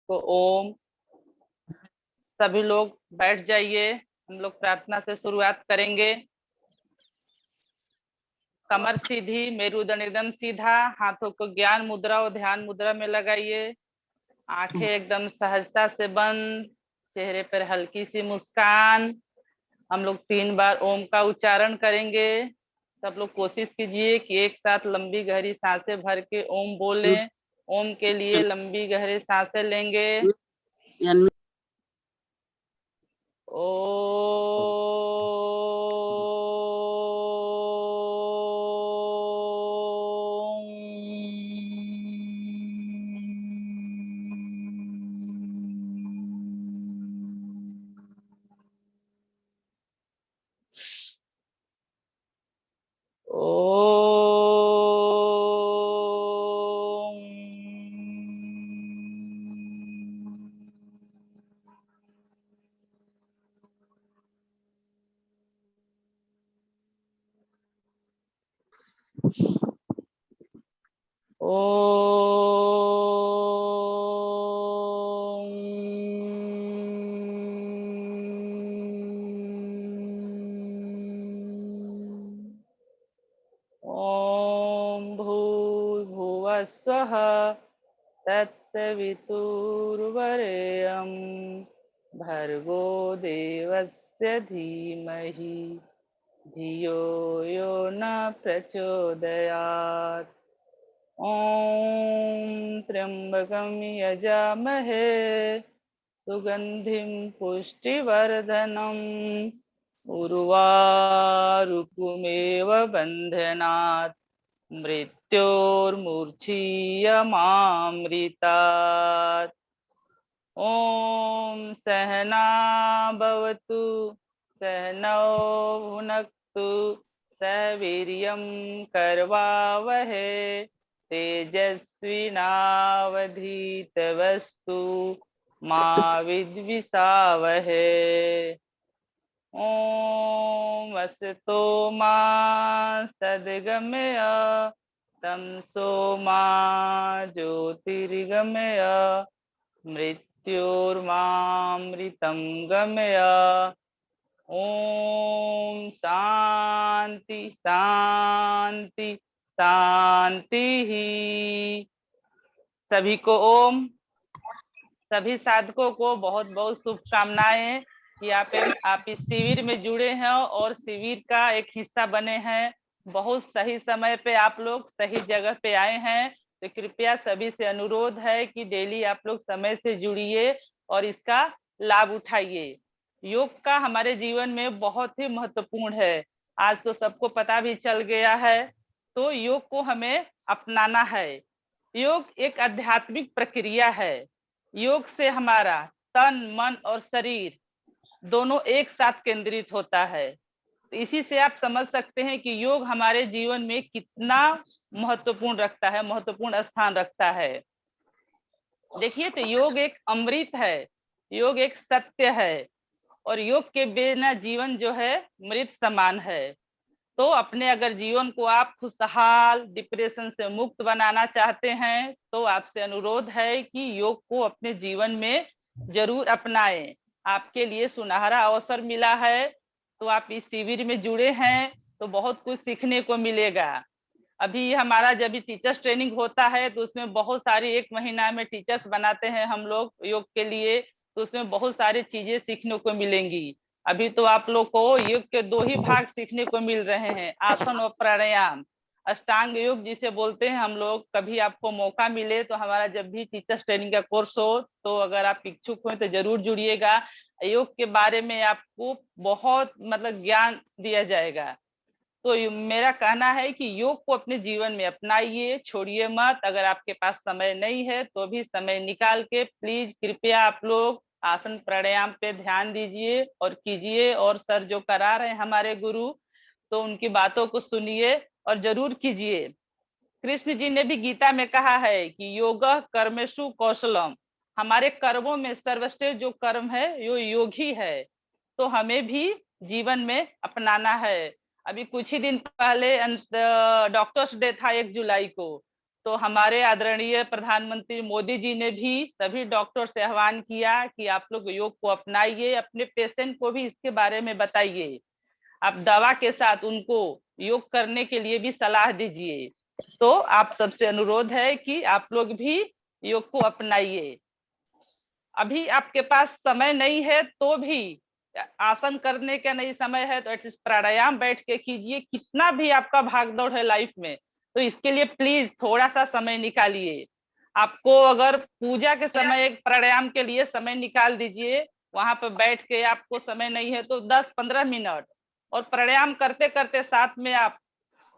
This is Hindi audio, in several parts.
को ओम। सभी लोग बैठ जाइए, हम लोग प्रार्थना से शुरुआत करेंगे। कमर सीधी, मेरुदंड एकदम सीधा, हाथों को ज्ञान मुद्रा और ध्यान मुद्रा में लगाइए। आंखें एकदम सहजता से बंद, चेहरे पर हल्की सी मुस्कान। हम लोग 3 बार ओम का उच्चारण करेंगे। सब लोग कोशिश कीजिए कि एक साथ लंबी गहरी सांसें भर के ओम बोलें। ओम के लिए लंबी गहरी सांसें लेंगे। ओ ओम भूर्भुवः स्वः तत्सवितुर्वरेण्यं भर्गो देवस्य धीमहि धियो यो न प्रचोदयात्। ओम त्र्यंबकं यजामहे सुगंधिं पुष्टिवर्धनम् उर्वारुकमेव बन्धनात् मृत्योर्मुर्च्छीयमामृतात्। ओम सहना भवतु सहनौ भुनक्तु सह वीर्यं करवावहे तेजस्विनावधीतमस्तु मा विद्विषावहे। ओम असतो मा सद्गमय तमसो मा ज्योतिर्गमय मृत्योर्मामृतं गमय। ओम शांति शांति शांति ही। सभी को ओम। सभी साधकों को बहुत बहुत शुभकामनाएं कि आप इस शिविर में जुड़े हैं और शिविर का एक हिस्सा बने हैं। बहुत सही समय पे आप लोग सही जगह पे आए हैं, तो कृपया सभी से अनुरोध है कि डेली आप लोग समय से जुड़िए और इसका लाभ उठाइए। योग का हमारे जीवन में बहुत ही महत्वपूर्ण है। आज तो सबको पता भी चल गया है, तो योग को हमें अपनाना है। योग एक आध्यात्मिक प्रक्रिया है। योग से हमारा तन मन और शरीर दोनों एक साथ केंद्रित होता है। तो इसी से आप समझ सकते हैं कि योग हमारे जीवन में कितना महत्वपूर्ण स्थान रखता है। देखिए, तो योग एक अमृत है, योग एक सत्य है, और योग के बिना जीवन जो है मृत समान है। तो अपने अगर जीवन को आप खुशहाल डिप्रेशन से मुक्त बनाना चाहते हैं, तो आपसे अनुरोध है कि योग को अपने जीवन में जरूर अपनाएं। आपके लिए सुनहरा अवसर मिला है, तो आप इस शिविर में जुड़े हैं तो बहुत कुछ सीखने को मिलेगा। अभी हमारा जब भी टीचर्स ट्रेनिंग होता है तो उसमें बहुत सारी, 1 महीना में टीचर्स बनाते हैं हम लोग योग के लिए, तो उसमें बहुत सारी चीजें सीखने को मिलेंगी। अभी तो आप लोग को योग के 2 ही भाग सीखने को मिल रहे हैं, आसन और प्राणायाम। अष्टांग योग जिसे बोलते हैं हम लोग, कभी आपको मौका मिले तो हमारा जब भी टीचर्स ट्रेनिंग का कोर्स हो, तो अगर आप इच्छुक हो तो जरूर जुड़िएगा। योग के बारे में आपको बहुत ज्ञान दिया जाएगा। तो मेरा कहना है कि योग को अपने जीवन में अपनाइए, छोड़िए मत। अगर आपके पास समय नहीं है तो भी समय निकाल के प्लीज कृपया आप लोग आसन प्राणायाम पे ध्यान दीजिए और कीजिए। और सर जो करा रहे हैं हमारे गुरु, तो उनकी बातों को सुनिए और जरूर कीजिए। कृष्ण जी ने भी गीता में कहा है कि योगः कर्मसु कौशलम, हमारे कर्मों में सर्वश्रेष्ठ जो कर्म है वो योग ही है। तो हमें भी जीवन में अपनाना है। अभी कुछ ही दिन पहले डॉक्टर्स डे था 1 जुलाई को, तो हमारे आदरणीय प्रधानमंत्री मोदी जी ने भी सभी डॉक्टर से आह्वान किया कि आप लोग योग को अपनाइए, अपने पेशेंट को भी इसके बारे में बताइए, आप दवा के साथ उनको योग करने के लिए भी सलाह दीजिए। तो आप सबसे अनुरोध है कि आप लोग भी योग को अपनाइए। अभी आपके पास समय नहीं है तो भी, आसन करने का नहीं समय है तो एटलीस्ट प्राणायाम बैठ के कीजिए। कितना भी आपका भाग दौड़ है लाइफ में, तो इसके लिए प्लीज थोड़ा सा समय निकालिए। आपको अगर पूजा के समय एक प्राणायाम के लिए समय निकाल दीजिए, वहां पर बैठ के आपको समय नहीं है तो 10-15 मिनट, और प्राणायाम करते करते साथ में आप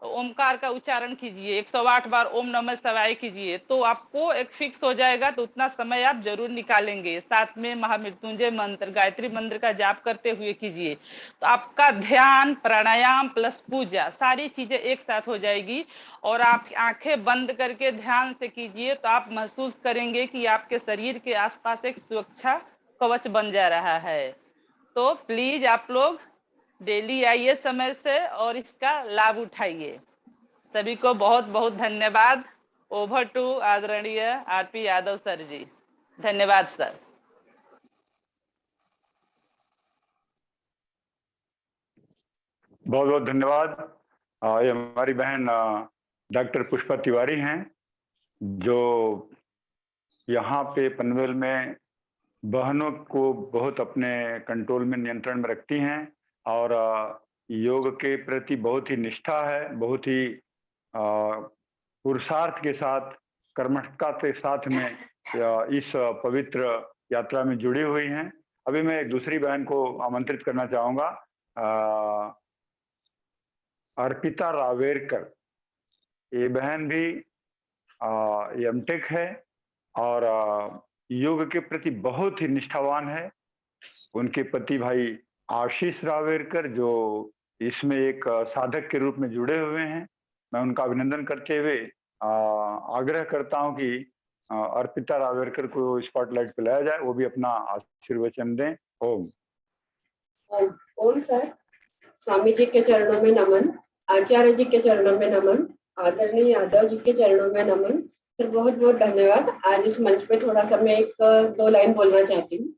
ओमकार का उच्चारण कीजिए, 108 बार ओम नमः शिवाय कीजिए, तो आपको एक फिक्स हो जाएगा। तो उतना समय आप जरूर निकालेंगे। साथ में महामृत्युंजय मंत्र, गायत्री मंत्र का जाप करते हुए कीजिए, तो आपका ध्यान, प्राणायाम प्लस पूजा सारी चीजें एक साथ हो जाएगी। और आप आंखें बंद करके ध्यान से कीजिए तो आप महसूस करेंगे कि आपके शरीर के आसपास एक सुरक्षा कवच बन जा रहा है। तो प्लीज आप लोग डेली आइए समय से और इसका लाभ उठाइए। सभी को बहुत बहुत धन्यवाद। ओवर टू आदरणीय आरपी यादव सर जी। धन्यवाद सर। बहुत बहुत धन्यवाद। ये हमारी बहन डॉक्टर पुष्पा तिवारी हैं, जो यहाँ पे पनवेल में बहनों को बहुत अपने कंट्रोल में, नियंत्रण में रखती हैं, और योग के प्रति बहुत ही निष्ठा है, बहुत ही पुरुषार्थ के साथ, कर्मठता के साथ में इस पवित्र यात्रा में जुड़ी हुई हैं। अभी मैं एक दूसरी बहन को आमंत्रित करना चाहूंगा, अर्पिता रावेरकर। ये बहन भी एमटेक है और योग के प्रति बहुत ही निष्ठावान है। उनके पति भाई आशीष रावेरकर, जो इसमें एक साधक के रूप में जुड़े हुए हैं। मैं उनका अभिनंदन करते हुए आग्रह करता हूं कि अर्पिता रावेरकर को स्पॉटलाइट पे लाया जाए, वो भी अपना आशीर्वचन दें। ओम। ओम सर, स्वामी जी के चरणों में नमन, आचार्य जी के चरणों में नमन, आदरणीय यादव जी के चरणों में नमन। सर बहुत बहुत धन्यवाद। आज इस मंच पे थोड़ा सा मैं एक दो लाइन बोलना चाहती हूँ।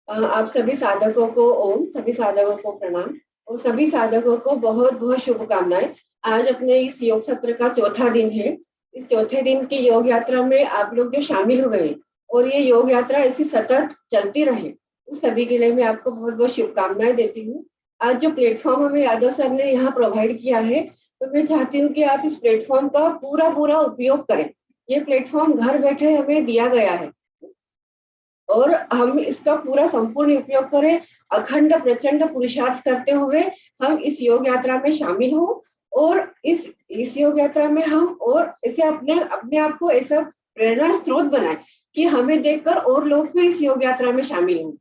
आप सभी साधकों को ओम, सभी साधकों को प्रणाम और सभी साधकों को बहुत बहुत शुभकामनाएं। आज अपने इस योग सत्र का चौथा दिन है। इस चौथे दिन की योग यात्रा में आप लोग जो शामिल हुए हैं और ये योग यात्रा ऐसी सतत चलती रहे, उस सभी के लिए मैं आपको बहुत बहुत शुभकामनाएं देती हूँ। आज जो प्लेटफॉर्म हमें यादव सर ने यहाँ प्रोवाइड किया है, तो मैं चाहती हूँ कि आप इस प्लेटफॉर्म का पूरा पूरा उपयोग करें। ये प्लेटफॉर्म घर बैठे हमें दिया गया है और हम इसका पूरा संपूर्ण उपयोग करें। अखंड प्रचंड पुरुषार्थ करते हुए हम इस योग यात्रा में शामिल हो और इस योग यात्रा में हम और ऐसे अपने आप को ऐसा प्रेरणा स्रोत बनाए कि हमें देखकर और लोग भी इस योग यात्रा में शामिल हों।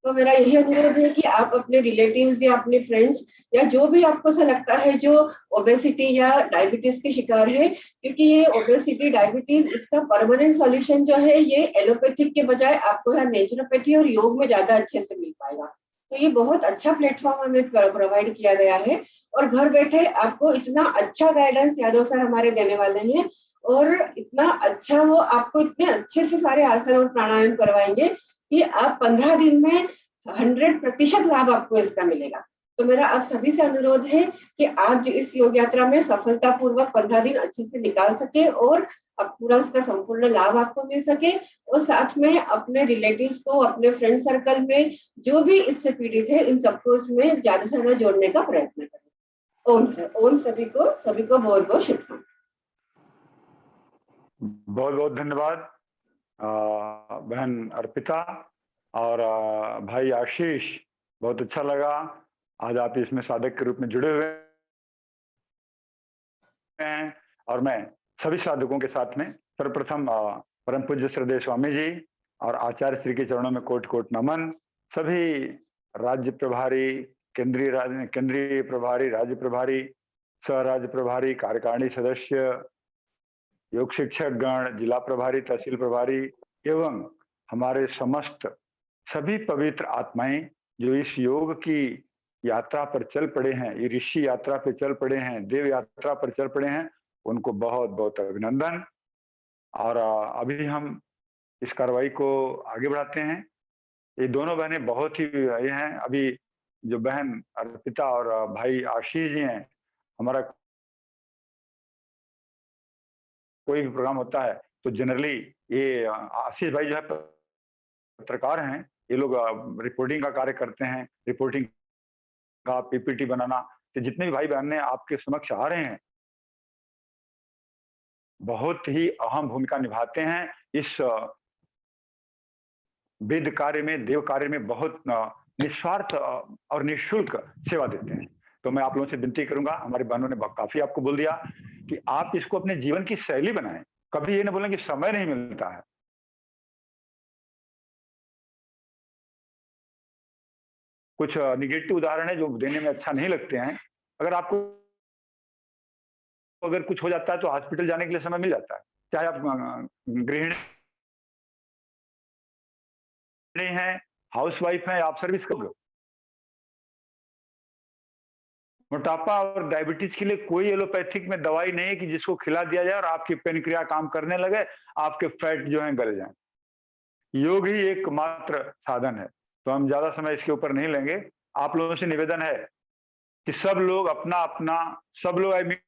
तो मेरा यही अनुरोध है कि आप अपने रिलेटिव्स या अपने फ्रेंड्स या जो भी आपको ऐसा लगता है जो ओबेसिटी या डायबिटीज के शिकार है, क्योंकि ये ओबेसिटी डायबिटीज इसका परमानेंट सॉल्यूशन जो है ये एलोपैथिक के बजाय आपको यहाँ नेचुरोपैथी और योग में ज्यादा अच्छे से मिल पाएगा। तो ये बहुत अच्छा प्लेटफॉर्म हमें प्रोवाइड किया गया है और घर बैठे आपको इतना अच्छा गाइडेंस यादव सर हमारे देने वाले हैं और इतना अच्छा वो आपको इतने अच्छे से सारे आसन और प्राणायाम करवाएंगे कि आप 15 दिन में 100% लाभ आपको इसका मिलेगा। तो मेरा आप सभी से अनुरोध है कि आप इस योग यात्रा में सफलतापूर्वक 15 दिन अच्छे से निकाल सके और अब पूरा उसका संपूर्ण लाभ आपको मिल सके और साथ में अपने रिलेटिव्स को, अपने फ्रेंड सर्कल में जो भी इससे पीड़ित है, इन सबको इसमें ज्यादा से ज्यादा जोड़ने का प्रयत्न करें। ओम सर, ओम सभी को बहुत बहुत शुभकामनाएं। बहुत बहुत धन्यवाद बहन अर्पिता और भाई आशीष। बहुत अच्छा लगा आज आप इसमें साधक के रूप में जुड़े हुए हैं और मैं सभी साधकों के साथ में सर्वप्रथम परम पूज्य श्रद्धेय स्वामी जी और आचार्य श्री के चरणों में कोट कोट नमन। सभी राज्य प्रभारी, केंद्रीय प्रभारी, राज्य प्रभारी, सह राज्य प्रभारी, कार्यकारिणी सदस्य, योग शिक्षक गण, जिला प्रभारी, तहसील प्रभारी एवं हमारे समस्त सभी पवित्र आत्माएं जो इस योग की यात्रा पर चल पड़े हैं, ये ऋषि यात्रा पर चल पड़े हैं, देव यात्रा पर चल पड़े हैं, उनको बहुत बहुत अभिनंदन। और अभी हम इस कार्रवाई को आगे बढ़ाते हैं। ये दोनों बहनें बहुत ही ये हैं। अभी जो बहन अर्पिता और भाई आशीष जी हैं, हमारा कोई भी प्रोग्राम होता है तो जनरली ये आशीष भाई जो है पत्रकार हैं, ये लोग रिपोर्टिंग का कार्य करते हैं, रिपोर्टिंग का पीपीटी बनाना। तो जितने भी भाई बहन आपके समक्ष आ रहे हैं, बहुत ही अहम भूमिका निभाते हैं इस वेद कार्य में, देव कार्य में, बहुत निस्वार्थ और निःशुल्क सेवा देते हैं। तो मैं आप लोगों से विनती करूंगा, हमारी बहनों ने काफी आपको बोल दिया कि आप इसको अपने जीवन की शैली बनाएं। कभी ये ना बोलें कि समय नहीं मिलता है। कुछ निगेटिव उदाहरण है जो देने में अच्छा नहीं लगते हैं। अगर आपको अगर कुछ हो जाता है तो हॉस्पिटल जाने के लिए समय मिल जाता है, चाहे आप गृहिणी हैं, हाउसवाइफ हैं, आप सर्विस करोगे। मोटापा और डायबिटीज के लिए कोई एलोपैथिक में दवाई नहीं है कि जिसको खिला दिया जाए और आपकी पेनक्रिया काम करने लगे, आपके फैट जो है गल जाए। योग ही एकमात्र साधन है। तो हम ज्यादा समय इसके ऊपर नहीं लेंगे। आप लोगों से निवेदन है कि सब लोग अपना अपना, सब लोग I mean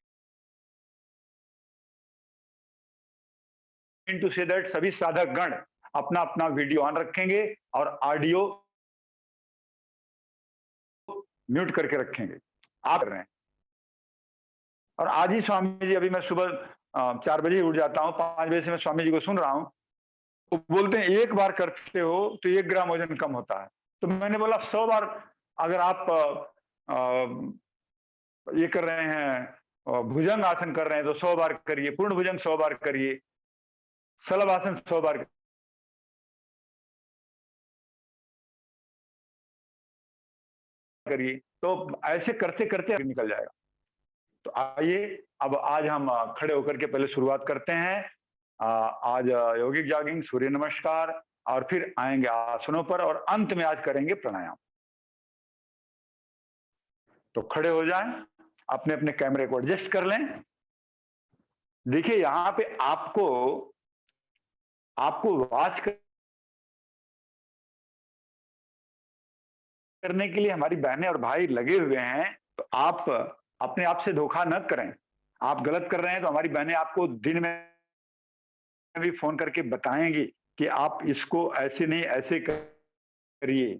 to say that, सभी साधक गण अपना अपना वीडियो ऑन रखेंगे और ऑडियो म्यूट करके रखेंगे। आप कर रहे हैं। और आज ही स्वामी जी, अभी मैं सुबह 4 बजे उठ जाता हूँ, 5 बजे से मैं स्वामी जी को सुन रहा हूँ। वो बोलते हैं 1 बार करते हो तो 1 ग्राम वजन कम होता है। तो मैंने बोला 100 बार अगर आप ये कर रहे हैं, भुजंग आसन कर रहे हैं तो 100 बार करिए, पूर्ण भुजंग 100 बार करिए, शलभ आसन 100 बार करिए। तो ऐसे करते करते निकल जाएगा। तो आइए अब आज हम खड़े होकर के पहले शुरुआत करते हैं। आज योगिक जॉगिंग, सूर्य नमस्कार, और फिर आएंगे आसनों पर, और अंत में आज करेंगे प्राणायाम। तो खड़े हो जाएं, अपने अपने कैमरे को एडजस्ट कर लें। देखिए यहां पे आपको वॉच करने के लिए हमारी बहनें और भाई लगे हुए हैं। तो आप अपने आप से धोखा न करें। आप गलत कर रहे हैं तो हमारी बहनें आपको दिन में भी फोन करके बताएंगी कि आप इसको ऐसे नहीं ऐसे करिए।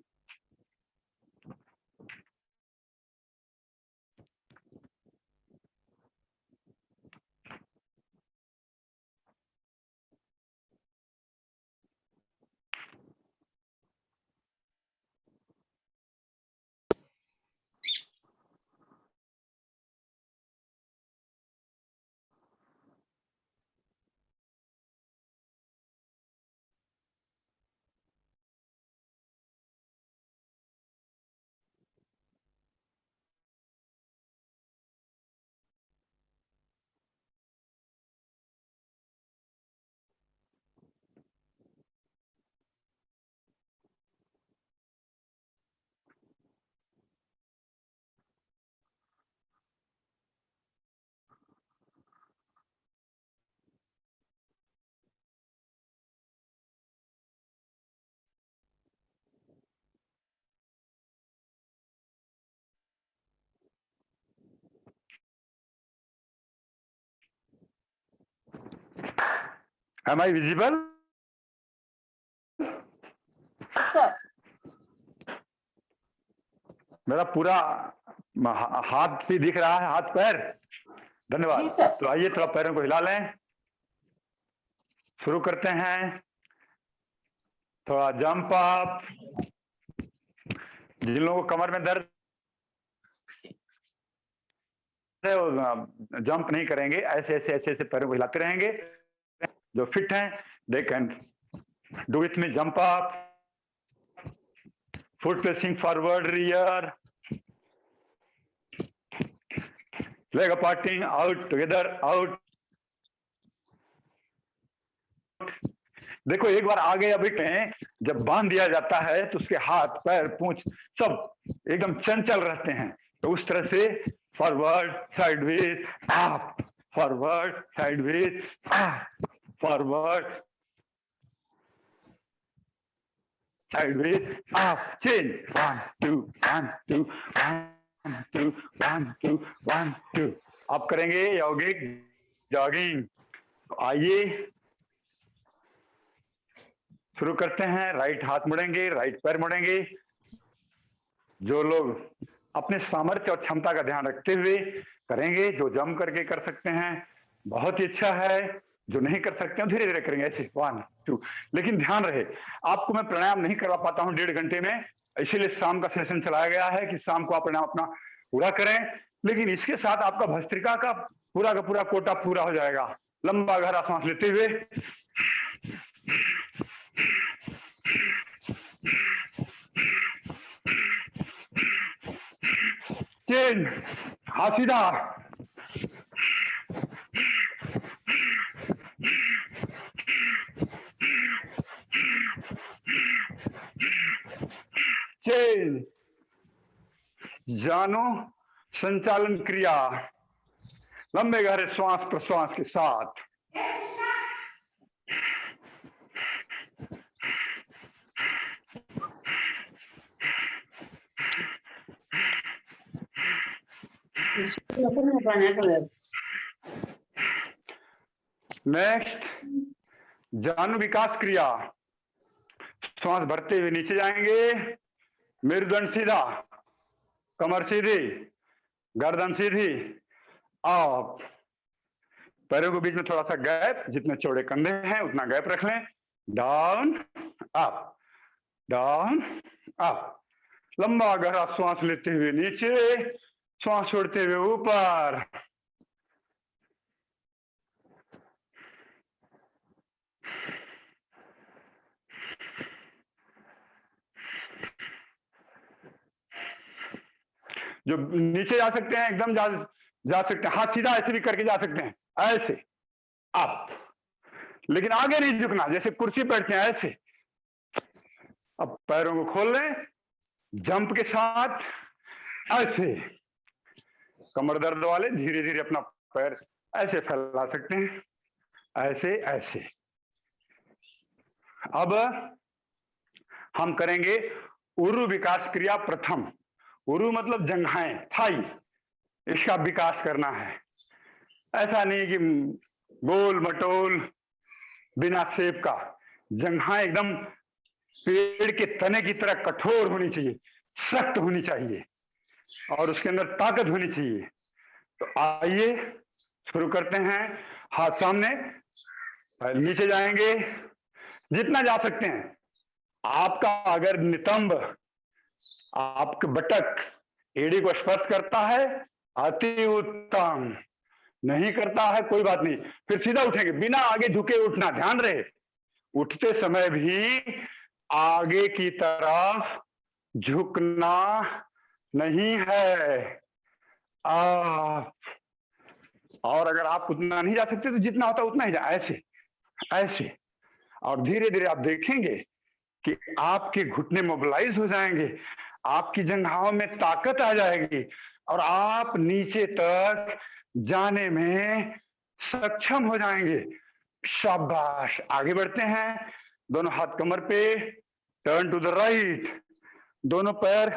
Am I visible? सर मेरा पूरा हाथ भी दिख रहा है, हाथ पैर? धन्यवाद। जी सर। तो आइए थोड़ा पैरों को हिला लें। शुरू करते हैं। थोड़ा जंप अप। जिन लोगों को कमर में दर्द है वो जंप नहीं करेंगे, ऐसे ऐसे ऐसे ऐसे पैरों को हिलाते रहेंगे। जो फिट हैं they can do with me. Jump up, foot facing forward, rear, leg aparting, out together, out। देखो एक बार आगे अभी जब बांध दिया जाता है तो उसके हाथ पैर पूंछ सब एकदम चंचल रहते हैं। तो उस तरह से forward sideways up, forward sideways up, forward, sideways, up, change. 1, 2, 1, 2, 1, 2, 1, 2, 1, 2. आप करेंगे यौगिक जॉगिंग। तो आइए शुरू करते हैं। राइट हाथ मुड़ेंगे, राइट पैर मुड़ेंगे। जो लोग अपने सामर्थ्य और क्षमता का ध्यान रखते हुए करेंगे, जो जम करके कर सकते हैं बहुत ही अच्छा है, जो नहीं कर सकते हैं धीरे धीरे करेंगे ऐसे 1, 2। लेकिन ध्यान रहे, आपको मैं प्राणायाम नहीं करवा पाता हूं 1.5 घंटे में, इसीलिए शाम का सेशन चलाया गया है कि शाम को आप प्राणायाम अपना पूरा करें। लेकिन इसके साथ आपका भस्त्रिका का पूरा कोटा पूरा हो जाएगा। लंबा गहरा सांस लेते हुए चेन, हाथ सीधा, चेन, जानो संचालन क्रिया, लंबे गहरे श्वास प्रश्वास के साथ। नेक्स्ट, जानु विकास क्रिया, श्वास भरते हुए नीचे जाएंगे, मेरुदंड सीधा, कमर सीधी, गर्दन सीधी, अप। पैरों के बीच में थोड़ा सा गैप, जितने चौड़े कंधे हैं उतना गैप रख लें। Down up, down up. लंबा गहरा श्वास लेते हुए नीचे, श्वास छोड़ते हुए ऊपर। जो नीचे जा सकते हैं एकदम जा सकते हैं, हाथ सीधा ऐसे भी करके जा सकते हैं, ऐसे अप। लेकिन आगे नहीं झुकना, जैसे कुर्सी बैठते हैं ऐसे। अब पैरों को खोल लें, जंप के साथ ऐसे। कमर दर्द वाले धीरे धीरे अपना पैर ऐसे फैला सकते हैं, ऐसे ऐसे। अब हम करेंगे उरु विकास क्रिया प्रथम। उरु मतलब जंघाएं, थाई, इसका विकास करना है। ऐसा नहीं कि गोल मटोल बिना शेप का, जंघाएं एकदम पेड़ के तने की तरह कठोर होनी चाहिए, सख्त होनी चाहिए और उसके अंदर ताकत होनी चाहिए। तो आइए शुरू करते हैं। हाथ सामने, नीचे जाएंगे जितना जा सकते हैं। आपका अगर नितंब आपके बटक एड़ी को स्पर्श करता है अति उत्तम, नहीं करता है कोई बात नहीं, फिर सीधा उठेंगे, बिना आगे झुके उठना। ध्यान रहे, उठते समय भी आगे की तरफ झुकना नहीं है। आप और अगर आप उतना नहीं जा सकते तो जितना होता उतना ही जा, ऐसे ऐसे। और धीरे धीरे आप देखेंगे कि आपके घुटने मोबिलाइज हो जाएंगे, आपकी जंघाओं में ताकत आ जाएगी और आप नीचे तक जाने में सक्षम हो जाएंगे। शाबाश। आगे बढ़ते हैं, दोनों हाथ कमर पे, टर्न टू द राइट, दोनों पैर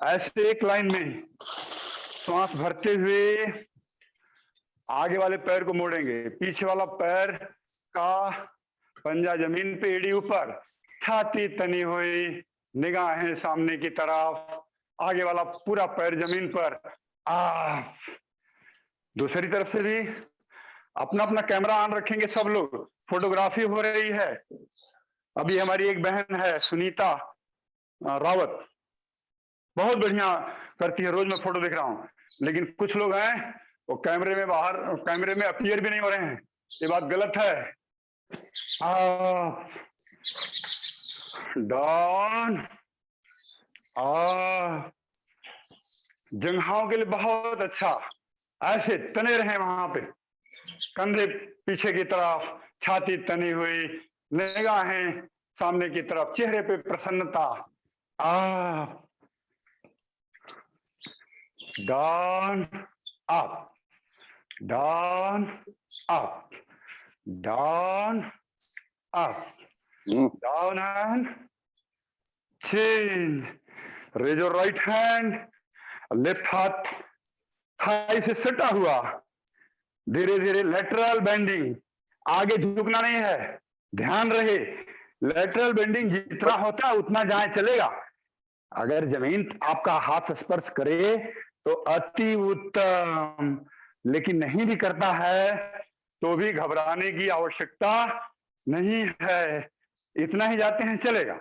ऐसे एक लाइन में, श्वास भरते हुए आगे वाले पैर को मोड़ेंगे, पीछे वाला पैर का पंजा जमीन पे, एड़ी ऊपर, छाती तनी हुई, निगाहें सामने की तरफ, आगे वाला पूरा पैर जमीन पर। दूसरी तरफ से भी अपना अपना कैमरा ऑन रखेंगे सब लोग, फोटोग्राफी हो रही है। अभी हमारी एक बहन है सुनीता रावत, बहुत बढ़िया करती है, रोज मैं फोटो देख रहा हूँ। लेकिन कुछ लोग हैं वो कैमरे में बाहर, कैमरे में अपीयर भी नहीं हो रहे हैं, ये बात गलत है। डाउन, जंघाओं के लिए बहुत अच्छा, ऐसे तने रहे वहां पे, कंधे पीछे की तरफ, छाती तनी हुई, निगाहें सामने की तरफ, चेहरे पे प्रसन्नता। Down up, down up. down, up, down and change. Raise your right hand, left हाथ थाई से सटा हुआ, धीरे धीरे लेटरल बेंडिंग, आगे झुकना नहीं है, ध्यान रहे लेटरल बेंडिंग जितना होता है उतना जाए चलेगा। अगर जमीन आपका हाथ स्पर्श करे तो अति उत्तम, लेकिन नहीं भी करता है तो भी घबराने की आवश्यकता नहीं है, इतना ही जाते हैं चलेगा।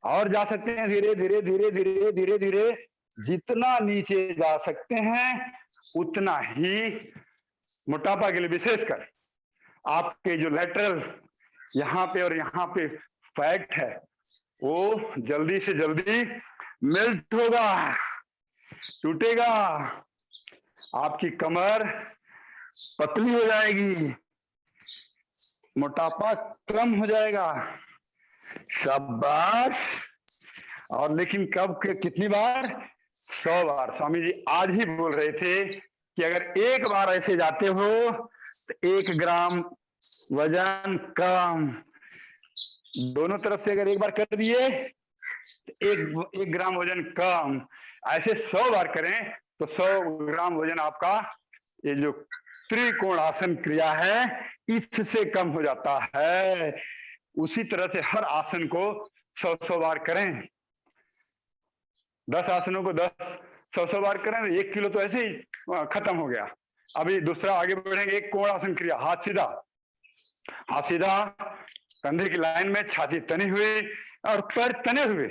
और जा सकते हैं धीरे धीरे धीरे धीरे धीरे धीरे, जितना नीचे जा सकते हैं उतना ही मोटापा के लिए विशेषकर आपके जो लेटरल यहाँ पे और यहाँ पे फैट है वो जल्दी से जल्दी मेल्ट होगा, टूटेगा, आपकी कमर पतली हो जाएगी, मोटापा कम हो जाएगा। शाबाश। और लेकिन कब कितनी बार? 100 बार। स्वामी जी आज ही बोल रहे थे कि अगर एक बार ऐसे जाते हो तो 1 ग्राम वजन कम, दोनों तरफ से अगर एक बार कर दिए तो 1 ग्राम वजन कम, ऐसे 100 बार करें तो 100 ग्राम वजन आपका ये जो त्रिकोण आसन क्रिया है इससे कम हो जाता है। उसी तरह से हर आसन को 100 बार करें, 10 आसनों को 100 बार करें, 1 किलो तो ऐसे ही खत्म हो गया। अभी दूसरा आगे बढ़ेंगे, एक कोण आसन क्रिया, हाथ सीधा, हाथ सीधा, कंधे की लाइन में, छाती तनी हुई और पैर तने हुए।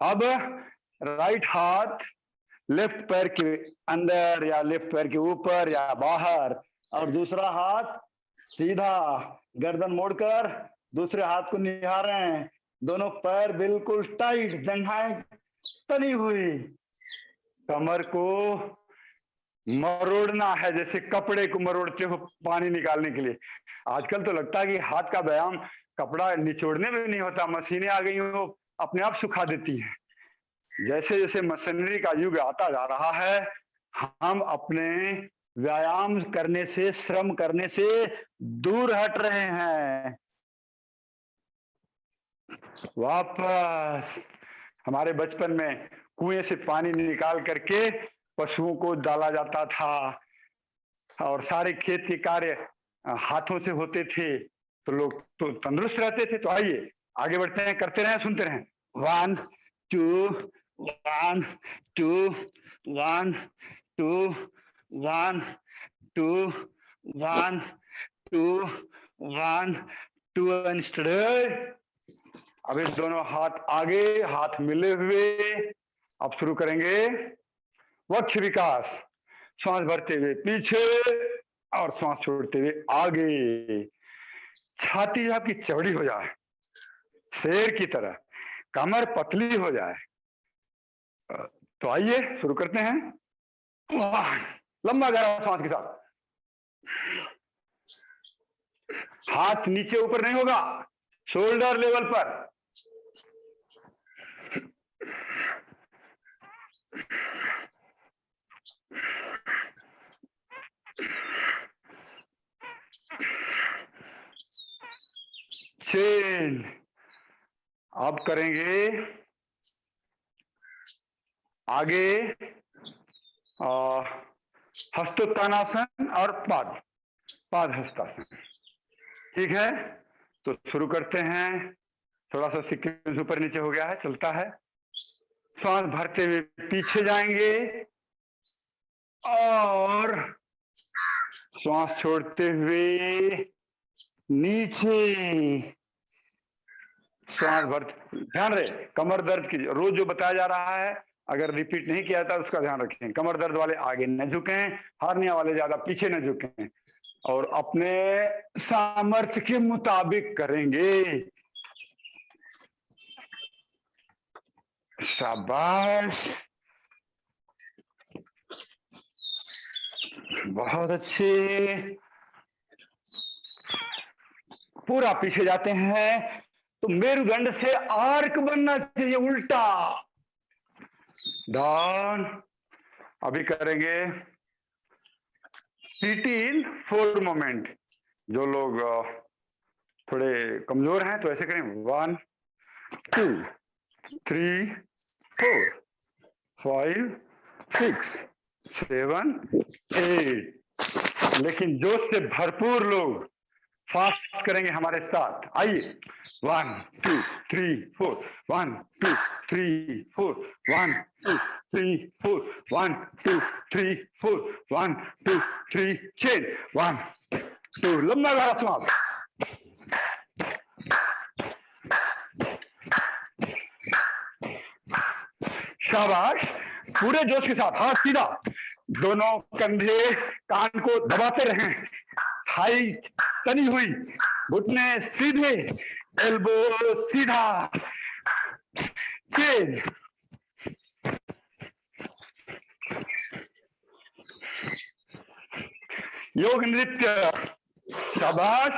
अब राइट हाथ लेफ्ट पैर के अंदर या लेफ्ट पैर के ऊपर या बाहर, और दूसरा हाथ सीधा, गर्दन मोड़कर दूसरे हाथ को निहारें, दोनों पैर बिल्कुल टाइट, जंघाएं तनी हुई, कमर को मरोड़ना है जैसे कपड़े को मरोड़ते हो पानी निकालने के लिए। आजकल तो लगता है कि हाथ का व्यायाम कपड़ा निचोड़ने में नहीं होता, मशीनें आ गई हो अपने आप सुखा देती हैं। जैसे जैसे मशीनरी का युग आता जा रहा है, हम अपने व्यायाम करने से, श्रम करने से दूर हट रहे हैं। वापस हमारे बचपन में कुएं से पानी निकाल करके पशुओं को डाला जाता था और सारे खेत के कार्य हाथों से होते थे, तो लोग तो तंदुरुस्त रहते थे। तो आइए आगे बढ़ते हैं, करते रहें, सुनते रहें। 1 2 1 2 1 2 1 2 1 2 1 2 and straight। अभी दोनों हाथ आगे, हाथ मिले हुए। अब शुरू करेंगे वक्ष विकास, श्वास भरते हुए पीछे और श्वास छोड़ते हुए आगे। छाती आपकी चौड़ी हो जाए शेर की तरह, कमर पतली हो जाए। तो आइए शुरू करते हैं। लंबा गहरा श्वास के साथ, हाथ नीचे ऊपर नहीं होगा, शोल्डर लेवल पर। चेंज। अब करेंगे आगे हस्तोत्तानासन और पाद हस्तासन। ठीक है, तो शुरू करते हैं। थोड़ा सा सीक्वेंस ऊपर नीचे हो गया है, चलता है। श्वास भरते हुए पीछे जाएंगे और श्वास छोड़ते हुए नीचे। श्वास भरते, ध्यान रहे कमर दर्द की, रोज जो बताया जा रहा है अगर रिपीट नहीं किया जाता उसका ध्यान रखें। कमर दर्द वाले आगे न झुकें, हार्निया वाले ज्यादा पीछे न झुकें, और अपने सामर्थ्य के मुताबिक करेंगे। शाबाश, बहुत अच्छे। पूरा पीछे जाते हैं तो मेरुदंड से आर्क बनना चाहिए, उल्टा डाउन। अभी करेंगे PT in 4 मोमेंट। जो लोग थोड़े कमजोर हैं तो ऐसे करें 1 2 3 4 5 6 7 8। लेकिन जोश से भरपूर लोग फास्ट करेंगे हमारे साथ। आइए 1 2 3 4 1 2 3 4 1 2 3 4 1 2 3 4 1 2 3 चेंज 1 2। लंबा गाड़ा समाप्त। शाबाश। पूरे जोश के साथ हाथ सीधा, दोनों कंधे कान को दबाते रहें, थाई तनी हुई, घुटने सीधे, एल्बो सीधा। चेंज। योग नृत्य। शाबाश।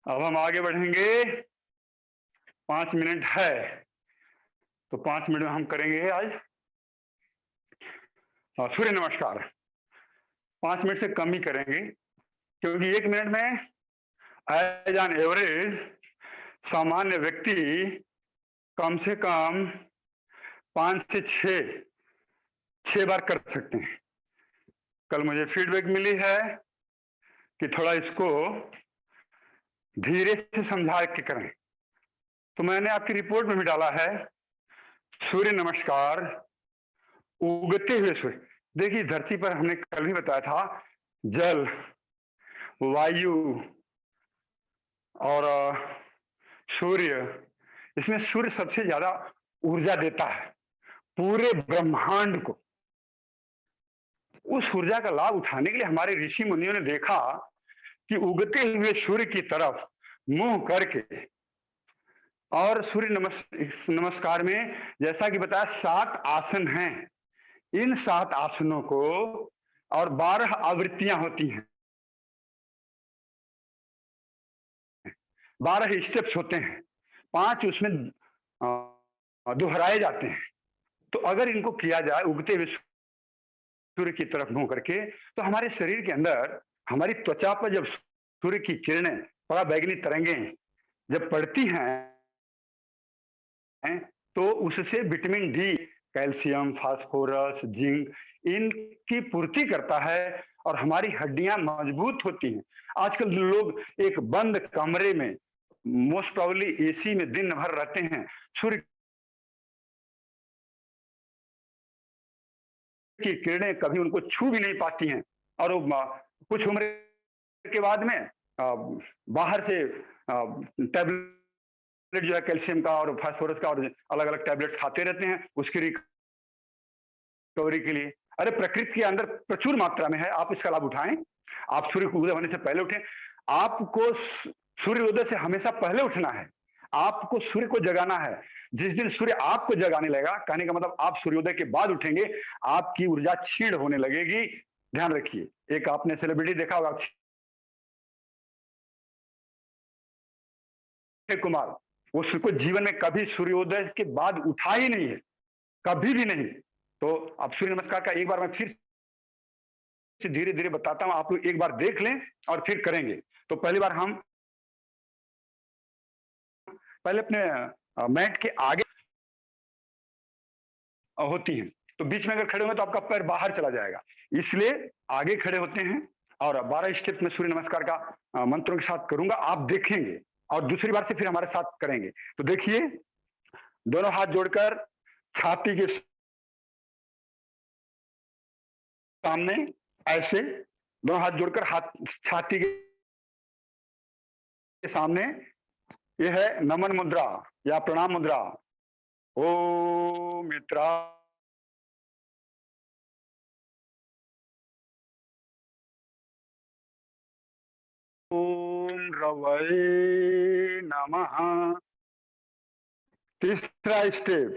अब हम आगे बढ़ेंगे। 5 मिनट है तो 5 मिनट में हम करेंगे आज सूर्य नमस्कार। 5 मिनट से कम ही करेंगे क्योंकि 1 मिनट में एज एन एवरेज सामान्य व्यक्ति कम से कम 5 से 6 बार कर सकते हैं। कल मुझे फीडबैक मिली है कि थोड़ा इसको धीरे से समझा के करें, तो मैंने आपकी रिपोर्ट में भी डाला है सूर्य नमस्कार उगते हुए सूर्य। देखिए धरती पर हमने कल भी बताया था जल, वायु और सूर्य, इसमें सूर्य सबसे ज्यादा ऊर्जा देता है पूरे ब्रह्मांड को। उस ऊर्जा का लाभ उठाने के लिए हमारे ऋषि मुनियों ने देखा कि उगते हुए सूर्य की तरफ मुंह करके, और सूर्य नमस्कार में जैसा कि बताया 7 आसन हैं। इन 7 आसनों को और 12 आवृत्तियां होती हैं, 12 स्टेप्स होते हैं, 5 उसमें दोहराए जाते हैं। तो अगर इनको किया जाए उगते हुए सूर्य की तरफ मुंह करके, तो हमारे शरीर के अंदर, हमारी त्वचा पर जब सूर्य की किरणें, पराबैंगनी तरंगें जब पड़ती हैं तो उससे vitamin D, calcium, phosphorus, zinc इनकी पूर्ति करता है और हमारी हड्डियां मजबूत होती हैं। आजकल लोग एक बंद कमरे में मोस्ट प्रोबेबली एसी में दिन भर रहते हैं, सूर्य की किरणें कभी उनको छू भी नहीं पाती हैं, और कुछ उम्र के बाद में बाहर से टैबलेट जो है कैल्शियम का और फास्फोरस का और अलग अलग टैबलेट खाते रहते हैं उसकी रिकवरी के लिए। अरे प्रकृति के अंदर प्रचुर मात्रा में है, आप इसका लाभ उठाएं। आप सूर्य को उदय होने से पहले उठें। आपको सूर्योदय से हमेशा पहले उठना है, आपको सूर्य को जगाना है। जिस दिन सूर्य आपको जगाने लगेगा, कहने का मतलब आप सूर्योदय के बाद उठेंगे, आपकी ऊर्जा क्षीण होने लगेगी। ध्यान रखिए, एक आपने सेलिब्रिटी देखा होगा अक्षय कुमार, उसको जीवन में कभी सूर्योदय के बाद उठा ही नहीं है, कभी भी नहीं। तो अब सूर्य नमस्कार का एक बार मैं फिर से धीरे धीरे बताता हूं, आप लोग एक बार देख लें और फिर करेंगे। तो पहली बार हम पहले अपने मैट के आगे होती हैं, तो बीच में अगर खड़े होंगे तो आपका पैर बाहर चला जाएगा, इसलिए आगे खड़े होते हैं। और 12 स्टेप में सूर्य नमस्कार का मंत्रों के साथ करूंगा, आप देखेंगे और दूसरी बार से फिर हमारे साथ करेंगे। तो देखिए, दोनों हाथ जोड़कर छाती के सामने ऐसे, दोनों हाथ जोड़कर हाथ छाती के सामने, यह है नमन मुद्रा या प्रणाम मुद्रा। ओम मित्रा ओम रवै नमः। तीसरा स्टेप,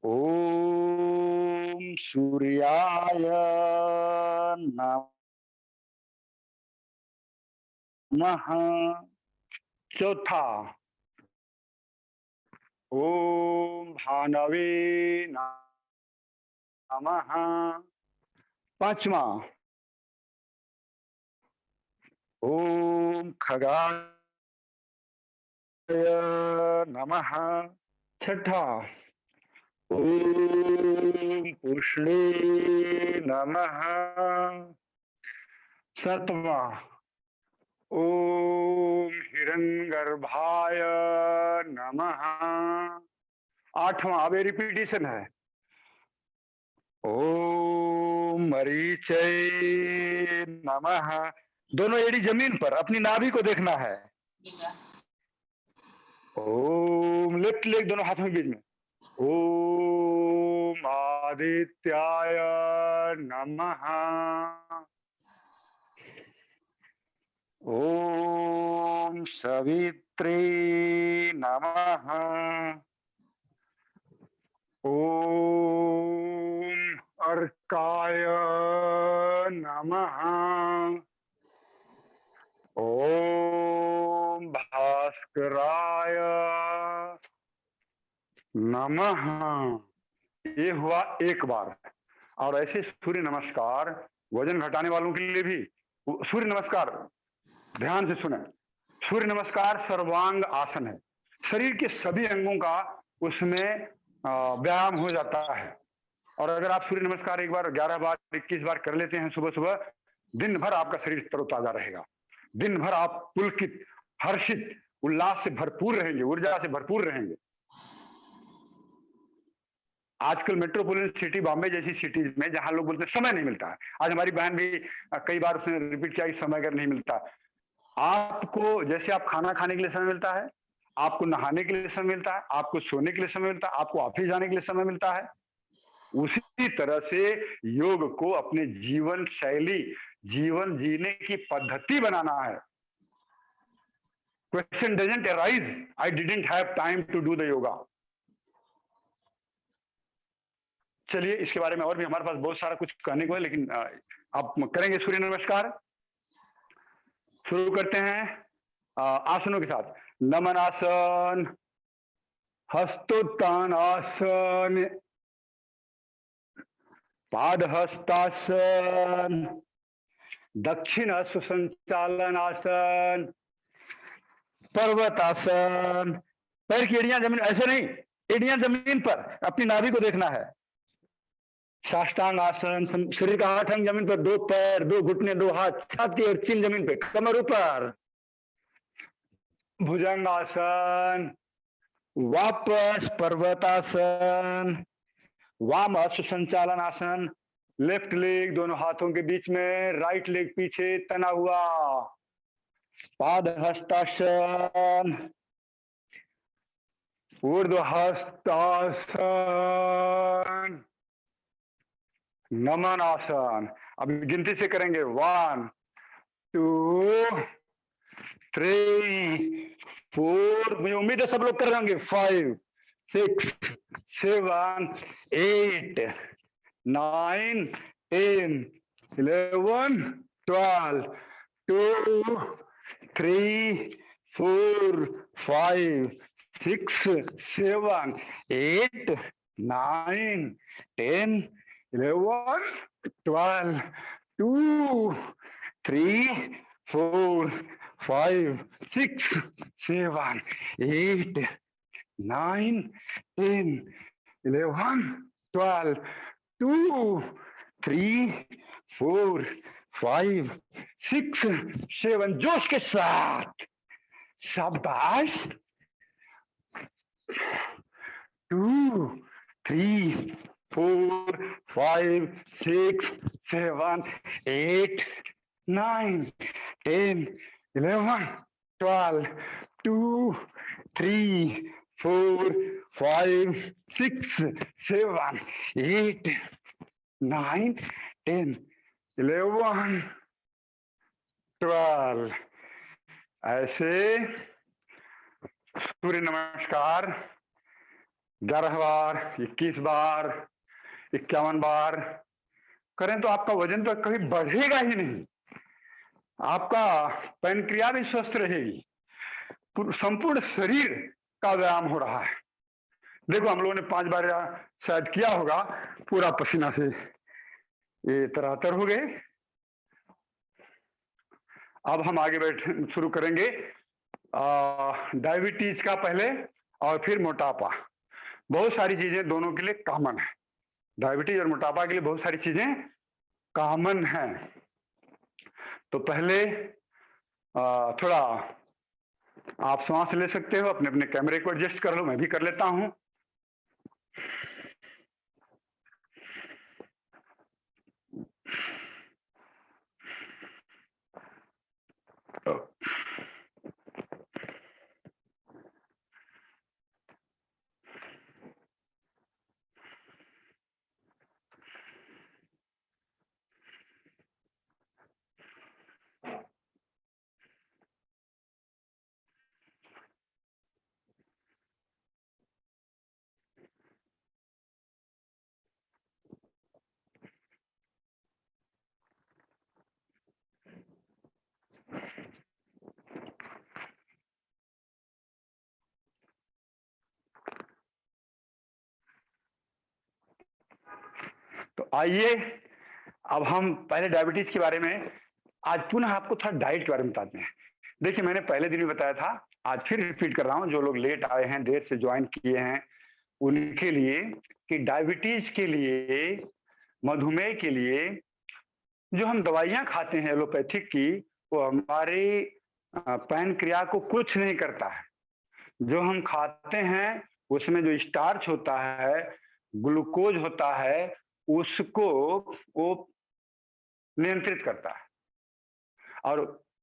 ओम सूर्याय नमः। चौथा, ओम भानवे नमः। पांचवा, ओम खगाय नमः। छठा, ओम पुष्णे नमः। सातवा, ओम हिरण्यगर्भाय नमः। आठवां, अब ये रिपीटिशन है, ओम मरीचय नमः। दोनों एड़ी जमीन पर, अपनी नाभि को देखना है। ओम, लेफ्ट लेग दोनों हाथों के बीच में। ओम आदित्याय नमः। ओम सवित्रे नमः। ओम अर्काय नमः। ओम भास्कराय नमः। ये हुआ एक बार। और ऐसे सूर्य नमस्कार वजन घटाने वालों के लिए भी, सूर्य नमस्कार ध्यान से सुने, सूर्य नमस्कार सर्वांग आसन है, शरीर के सभी अंगों का उसमें व्यायाम हो जाता है। और अगर आप सूर्य नमस्कार एक बार 11 बार 21 बार कर लेते हैं सुबह सुबह, दिन भर आपका शरीर तरोताजा रहेगा, दिन भर आप पुलकित, हर्षित, उल्लास से भरपूर रहेंगे, ऊर्जा से भरपूर रहेंगे। आजकल मेट्रोपोलिटन सिटी बॉम्बे जैसी सिटीज में जहां लोग बोलते हैं समय नहीं मिलता है, आज हमारी बहन भी कई बार उसने रिपीट किया कि समय अगर नहीं मिलता, आपको जैसे आप खाना खाने के लिए समय मिलता है, आपको नहाने के लिए समय मिलता है, आपको सोने के लिए समय मिलता है, आपको ऑफिस जाने के लिए समय मिलता है, उसी तरह से योग को अपने जीवन शैली, जीवन जीने की पद्धति बनाना है। Question doesn't arise I didn't have time to do the yoga. चलिए, इसके बारे में और भी हमारे पास बहुत सारा कुछ कहने को है, लेकिन आप करेंगे सूर्य नमस्कार। शुरू करते हैं आसनों के साथ। नमन आसन, हस्तोत्थान आसन, पाद हस्तासन, दक्षिण हस्त संचालन आसन, पर्वतासन। पैर की एड़ियां जमीन, ऐसे नहीं, एड़ियां जमीन पर, अपनी नाभि को देखना है। साष्टांग आसन, शरीर का 8 अंग जमीन पर, 2 पैर, 2 घुटने, 2 हाथ, छाती और चिन जमीन पे, कमर ऊपर। भुजंग आसन, वापस पर्वतासन, वाम हस्त संचालन आसन, लेफ्ट लेग दोनों हाथों के बीच में, राइट लेग पीछे तना हुआ, पाद हस्तासन, ऊर्ध्व हस्तासन, नमन आसन। अब गिनती से करेंगे, 1 2 3 4, मुझे उम्मीद है सब लोग कर रहे होंगे, 5 6 7 8 9 10 11 12 2 3 4 5 6 7 8 9 10 11 12 2 3 4 5 6 7 8 9 10 11 12 2 3 4 5 6 7, जोश के साथ, शाबाश। 2 3 4 5 6 7 8 9 10 11 12 2 3 4 5 6 7 8 9 10 11 12। ऐसे सूर्य नमस्कार 11 बार, 21 बार, 51 बार करें तो आपका वजन तो कभी बढ़ेगा ही नहीं, आपका पैनक्रिया भी स्वस्थ रहेगी, संपूर्ण शरीर का व्यायाम हो रहा है। देखो हम लोगों ने 5 बार शायद किया होगा, पूरा पसीना से ये तरातर हो गए। अब हम आगे शुरू करेंगे डायबिटीज का पहले और फिर मोटापा। बहुत सारी चीजें दोनों के लिए कॉमन है, डायबिटीज और मोटापा के लिए बहुत सारी चीजें कॉमन हैं। तो पहले थोड़ा आप सांस ले सकते हो, अपने अपने कैमरे को एडजस्ट कर लो, मैं भी कर लेता हूं। तो आइए अब हम पहले डायबिटीज के बारे में, आज पुनः आपको थोड़ा डाइट के बारे में बताते हैं। देखिए मैंने पहले दिन भी बताया था, आज फिर रिपीट कर रहा हूं, जो लोग लेट आए हैं, देर से ज्वाइन किए हैं, उनके लिए कि डायबिटीज के लिए, मधुमेह के लिए जो हम दवाइयां खाते हैं एलोपैथिक की, वो हमारी पैनक्रिया को कुछ नहीं करता है। जो हम खाते हैं उसमें जो स्टार्च होता है, ग्लूकोज होता है, उसको वो नियंत्रित करता है। और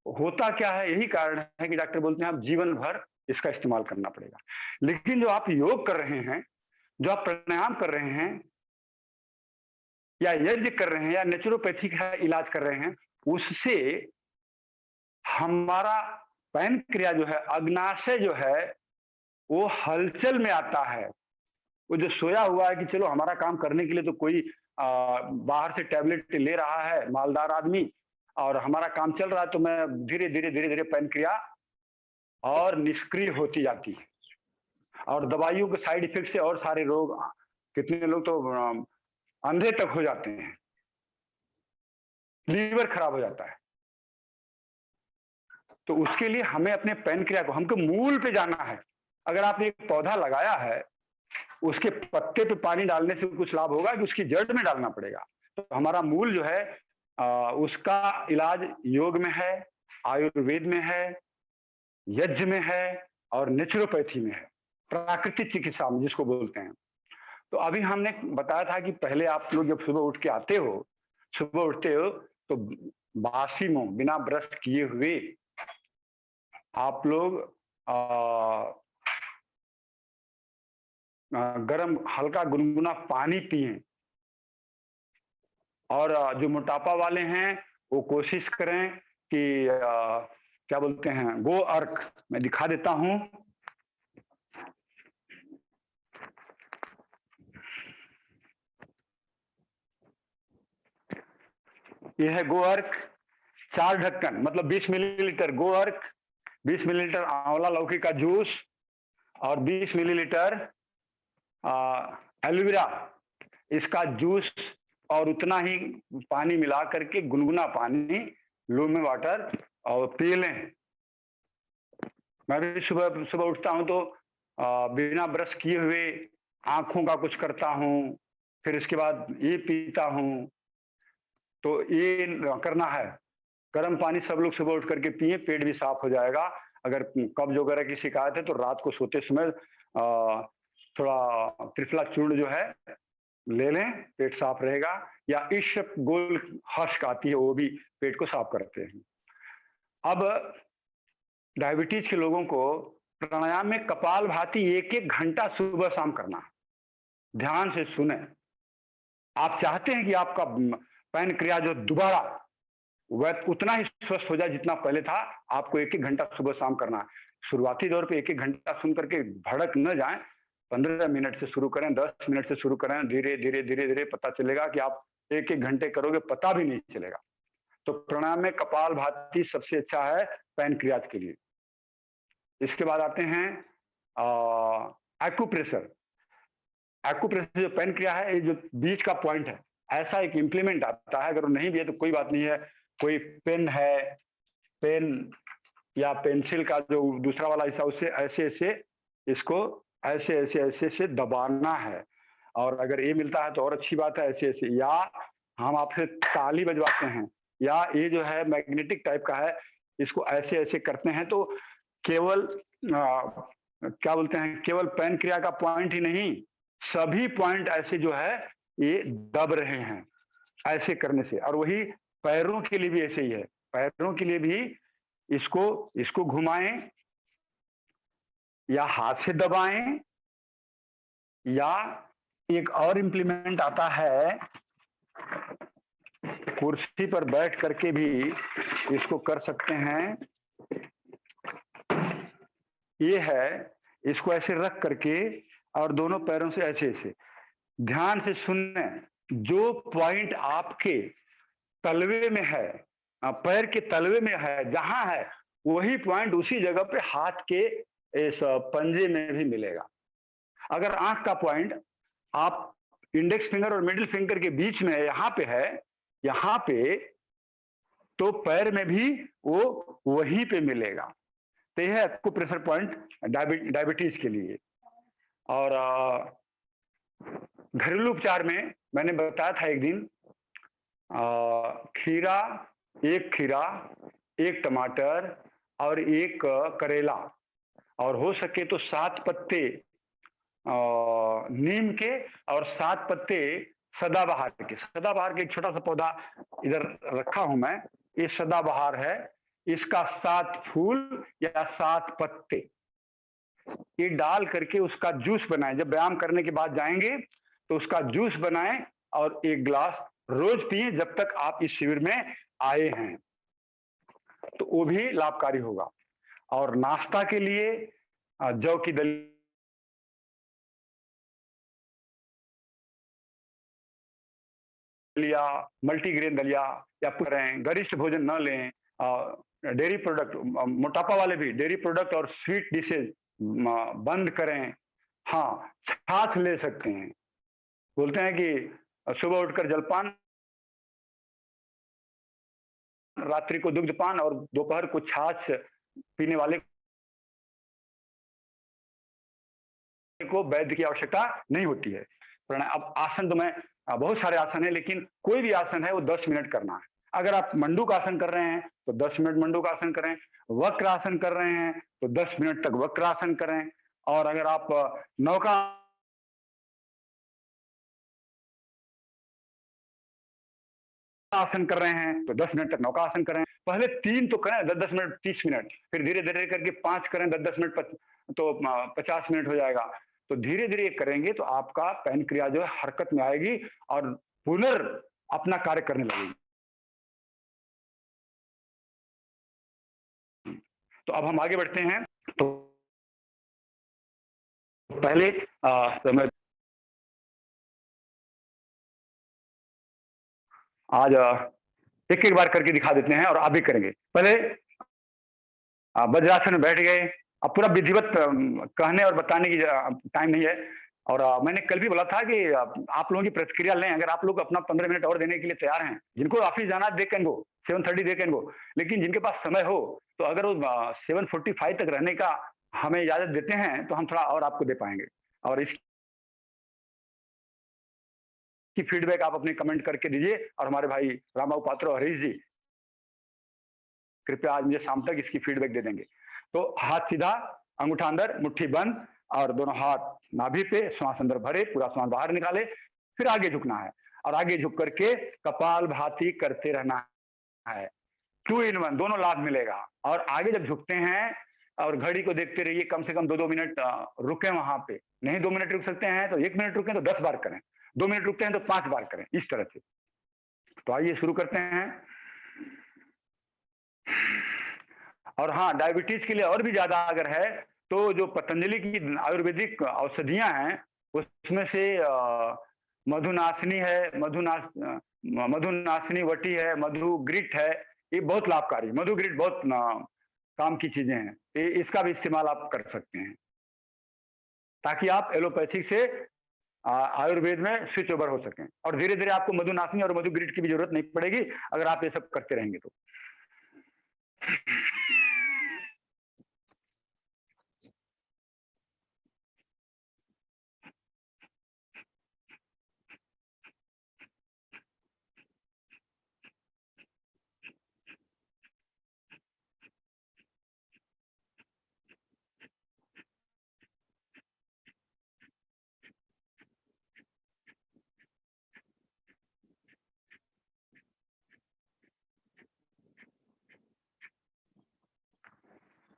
होता क्या है, यही कारण है कि डॉक्टर बोलते हैं आप जीवन भर इसका इस्तेमाल करना पड़ेगा। लेकिन जो आप योग कर रहे हैं, जो आप प्राणायाम कर रहे हैं, या यज्ञ कर रहे हैं, या नेचुरोपैथिक का इलाज कर रहे हैं, उससे हमारा पैनक्रिया जो है, अग्नाशय जो है, वो हलचल में आता है। वो जो सोया हुआ है कि चलो हमारा काम करने के लिए तो कोई बाहर से टैबलेट ले रहा है मालदार आदमी, और हमारा काम चल रहा है, तो मैं धीरे धीरे धीरे धीरे पैनक्रिया और निष्क्रिय होती जाती है, और दवाइयों के साइड इफेक्ट से और सारे रोग, कितने लोग तो अंधे तक हो जाते हैं, लीवर खराब हो जाता है। तो उसके लिए हमें अपने पैनक्रिया को, हमको मूल पे जाना है। अगर आपने एक पौधा लगाया है, उसके पत्ते पे पानी डालने से कुछ लाभ होगा कि उसकी जड़ में डालना पड़ेगा। तो हमारा मूल जो है उसका इलाज योग में है, आयुर्वेद में है, यज्ञ में है, और नेचुरोपैथी में है, प्राकृतिक चिकित्सा में जिसको बोलते हैं। तो अभी हमने बताया था कि पहले आप लोग जब सुबह उठ के आते हो, सुबह उठते हो तो बासी मुंह, बिना ब्रश किए हुए आप लोग गरम हल्का गुनगुना पानी पिए। और जो मोटापा वाले हैं वो कोशिश करें कि क्या बोलते हैं, गो अर्क, मैं दिखा देता हूं। ये है गो अर्क, 4 ढक्कन, मतलब 20 मिलीलीटर गो अर्क, 20 मिलीलीटर आंवला लौकी का जूस, और 20 मिलीलीटर एलोवेरा इसका जूस, और उतना ही पानी मिला करके, गुनगुना पानी, लूम वाटर, और पी लें। मैं भी सुबह सुबह उठता हूं तो बिना ब्रश किए हुए आंखों का कुछ करता हूं, फिर इसके बाद ये पीता हूं। तो ये करना है। गर्म पानी सब लोग सुबह उठ करके पिए, पेट भी साफ हो जाएगा। अगर कब्ज वगैरह की शिकायत है तो रात को सोते समय थोड़ा त्रिफला चूर्ण जो है ले लें, पेट साफ रहेगा। या ईशप गोल हर्ष आती है, वो भी पेट को साफ करते हैं। अब डायबिटीज के लोगों को प्राणायाम में कपालभाति 1-1 घंटा सुबह शाम करना। ध्यान से सुने। आप चाहते हैं कि आपका पैनक्रिया जो दोबारा वह उतना ही स्वस्थ हो जाए जितना पहले था, आपको 1-1 घंटा सुबह शाम करना है। शुरुआती दौर पे 1-1 घंटा सुन करके भड़क न जाएं, 15 मिनट से शुरू करें, 10 मिनट से शुरू करें, धीरे धीरे धीरे धीरे पता चलेगा कि आप 1-1 घंटे करोगे, पता भी नहीं चलेगा। तो प्राणायाम में कपालभाति सबसे अच्छा है पैनक्रिया के लिए। इसके बाद आते हैं एक्यूप्रेशर। एक्यूप्रेशर जो पेन क्रिया है, ये जो बीच का पॉइंट है, ऐसा एक इम्प्लीमेंट आता है। अगर वो नहीं भी है तो कोई बात नहीं है, कोई पेन है, पेन या पेंसिल का जो दूसरा वाला हिस्सा, उससे ऐसे ऐसे इसको ऐसे ऐसे ऐसे ऐसे दबाना है। और अगर ये मिलता है तो और अच्छी बात है, ऐसे ऐसे, या हम आपसे ताली बजवाते हैं, या ये जो है मैग्नेटिक टाइप का है, इसको ऐसे ऐसे करते हैं, तो केवल क्या बोलते हैं, केवल पेन क्रिया का पॉइंट ही नहीं, सभी पॉइंट ऐसे जो है ये दब रहे हैं ऐसे करने से। और वही पैरों के लिए भी ऐसे ही है, पैरों के लिए भी इसको घुमाएं या हाथ से दबाएं, या एक और इम्प्लीमेंट आता है, कुर्सी पर बैठ करके भी इसको कर सकते हैं। ये है, इसको ऐसे रख करके और दोनों पैरों से ऐसे ऐसे, ध्यान से सुनने, जो पॉइंट आपके तलवे में है, पैर के तलवे में है, जहां है वही पॉइंट उसी जगह पे हाथ के इस पंजे में भी मिलेगा। अगर आंख का पॉइंट आप इंडेक्स फिंगर और मिडिल फिंगर के बीच में यहाँ पे है, यहाँ पे, तो पैर में भी वो वहीं पे मिलेगा। तो यह है एक्यूप्रेशर पॉइंट डायबिटीज के लिए। और घरेलू उपचार में मैंने बताया था एक दिन, खीरा, एक टमाटर और एक करेला, और हो सके तो 7 पत्ते नीम के और 7 पत्ते सदाबहार के। सदाबहार के एक छोटा सा पौधा इधर रखा हूं मैं, ये सदाबहार है, इसका 7 फूल या 7 पत्ते ये डाल करके उसका जूस बनाएं। जब व्यायाम करने के बाद जाएंगे तो उसका जूस बनाएं और 1 गिलास रोज पिए जब तक आप इस शिविर में आए हैं, तो वो भी लाभकारी होगा। और नाश्ता के लिए जौ की दलिया, मल्टीग्रेन दलिया, या करें, गरिष्ठ भोजन न लें, डेयरी प्रोडक्ट, मोटापा वाले भी डेयरी प्रोडक्ट और स्वीट डिशेज बंद करें। हाँ, छाछ ले सकते हैं, बोलते हैं कि सुबह उठकर जलपान, रात्रि को दुग्धपान और दोपहर को छाछ पीने वाले को वैद्य की आवश्यकता नहीं होती है। अब आसन तो मैं, बहुत सारे आसन है, लेकिन कोई भी आसन है वो 10 मिनट करना है। अगर आप मंडूक आसन कर रहे हैं तो 10 मिनट मंडूक आसन करें, वक्र आसन कर रहे हैं तो 10 मिनट तक वक्र आसन करें, और अगर आप नौका आसन कर रहे हैं तो 10 मिनट तक नौका आसन करें। पहले 3 तो करें 10-10 मिनट, 30 मिनट, फिर धीरे धीरे करके 5 करें 10-10 मिनट, तो 50 मिनट हो जाएगा। तो धीरे धीरे करेंगे तो आपका पेन क्रिया जो है हरकत में आएगी और पुनर् अपना कार्य करने लगेगी। तो अब हम आगे बढ़ते हैं। तो पहले समय आज एक एक बार करके दिखा देते हैं और आप भी करेंगे। पहले वज्रासन में बैठ गए। अब पूरा विधिवत कहने और बताने की टाइम नहीं है, और मैंने कल भी बोला था कि आप लोगों की प्रतिक्रिया लें। अगर आप लोग अपना 15 मिनट और देने के लिए तैयार हैं, जिनको ऑफिस जाना they can go, 7:30 they can go, लेकिन जिनके पास समय हो तो अगर वो 7:45 तक रहने का हमें इजाजत देते हैं तो हम थोड़ा और आपको दे पाएंगे। और इसकी फीडबैक आप अपने कमेंट करके दीजिए, और हमारे भाई रामबाबू पात्र और हरीश जी कृपया आज मुझे शाम तक इसकी फीडबैक दे देंगे। तो हाथ सीधा, अंगूठा अंदर, मुट्ठी बंद, और दोनों हाथ नाभि पे, श्वास अंदर भरे, पूरा श्वास बाहर निकाले, फिर आगे झुकना है, और आगे झुक करके कपाल भाती करते रहना है। 2 in 1 दोनों लाभ मिलेगा। और आगे जब झुकते हैं और घड़ी को देखते रहिए, कम से कम 2-2 मिनट रुके वहां पे। नहीं 2 मिनट रुक सकते हैं तो 1 मिनट रुके तो 10 बार करें, 2 मिनट रुकते हैं तो 5 बार करें, इस तरह से। तो आइए शुरू करते हैं। और हाँ, डायबिटीज के लिए और भी ज्यादा अगर है तो जो पतंजलि की आयुर्वेदिक औषधियां हैं उसमें से मधुनाशिनी है, मधुनाशिनी वटी है, मधु ग्रिट है, ये बहुत लाभकारी। मधु ग्रिट बहुत काम की चीजें हैं, इसका भी इस्तेमाल आप कर सकते हैं ताकि आप एलोपैथिक से आयुर्वेद में स्विच ओवर हो सकें, और धीरे धीरे आपको मधुनासिनी और मधुग्रीड की भी जरूरत नहीं पड़ेगी अगर आप ये सब करते रहेंगे तो।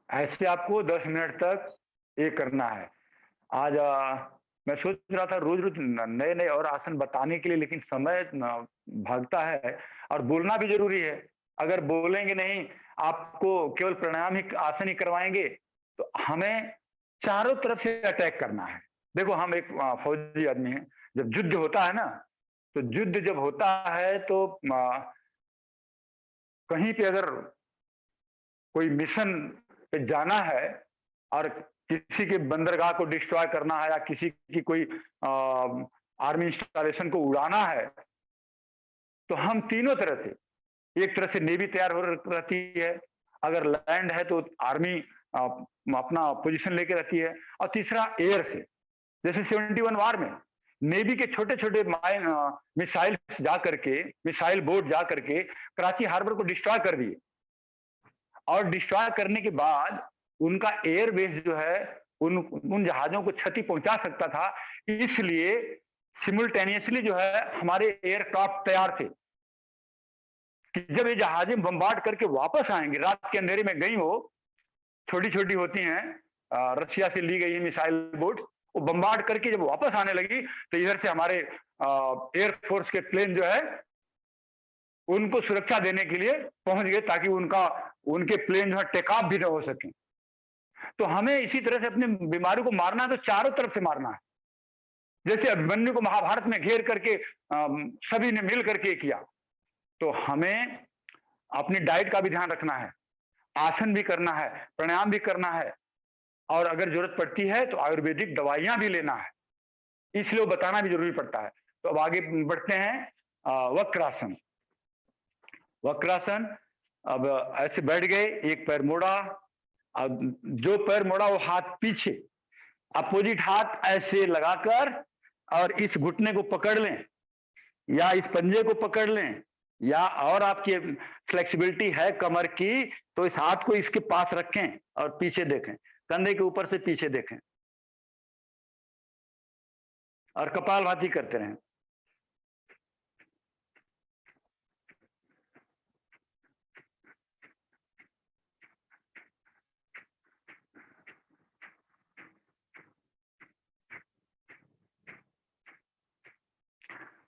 ऐसे आपको 10 मिनट तक ये करना है। आज मैं सोच रहा था रोज रोज नए नए और आसन बताने के लिए, लेकिन समय भागता है और बोलना भी जरूरी है। अगर बोलेंगे नहीं, आपको केवल प्राणायाम ही आसन ही करवाएंगे तो हमें चारों तरफ से अटैक करना है। देखो हम एक फौजी आदमी हैं, जब युद्ध होता है ना, तो युद्ध जब होता है तो कहीं पे अगर कोई मिशन पे जाना है और किसी के बंदरगाह को डिस्ट्रॉय करना है या किसी की कोई आर्मी इंस्टॉलेशन को उड़ाना है, तो हम तीनों तरह से, एक तरह से नेवी तैयार हो रहती है, अगर लैंड है तो आर्मी अपना पोजीशन लेके रहती है, और तीसरा एयर से, जैसे 71 वार में नेवी के छोटे छोटे मिसाइल जा करके, मिसाइल बोट जा करके कराची हार्बर को डिस्ट्रॉय कर दिए, और डिस्ट्रॉय करने के बाद उनका एयरबेस जो है उन जहाजों को क्षति पहुंचा सकता था, इसलिए सिमुल्टेनियसली जो है हमारे एयरक्राफ्ट तैयार थे कि जब ये जहाजें बम्बार्ड करके वापस आएंगे, रात के अंधेरे में गई हो, छोटी छोटी होती हैं, रशिया से ली गई मिसाइल बोट, वो बम्बार्ड करके जब वापस आने लगी तो इधर से हमारे एयरफोर्स के प्लेन जो है उनको सुरक्षा देने के लिए पहुंच गए, ताकि उनके प्लेन जो है टेक ऑफ भी न हो सके। तो हमें इसी तरह से अपनी बीमारी को मारना है, तो चारों तरफ से मारना है। जैसे अभिमन्यु को महाभारत में घेर करके सभी ने मिल करके किया, तो हमें अपनी डाइट का भी ध्यान रखना है, आसन भी करना है, प्राणायाम भी करना है, और अगर जरूरत पड़ती है तो आयुर्वेदिक दवाइयां भी लेना है, इसलिए वो बताना भी जरूरी पड़ता है। तो अब आगे बढ़ते हैं। वक्रासन। वक्रासन, अब ऐसे बैठ गए, एक पैर मोड़ा, अब जो पैर मोड़ा वो हाथ पीछे, अपोजिट हाथ ऐसे लगाकर और इस घुटने को पकड़ लें या इस पंजे को पकड़ लें, या और आपकी फ्लेक्सिबिलिटी है कमर की तो इस हाथ को इसके पास रखें और पीछे देखें, कंधे के ऊपर से पीछे देखें और कपालभाति करते रहें।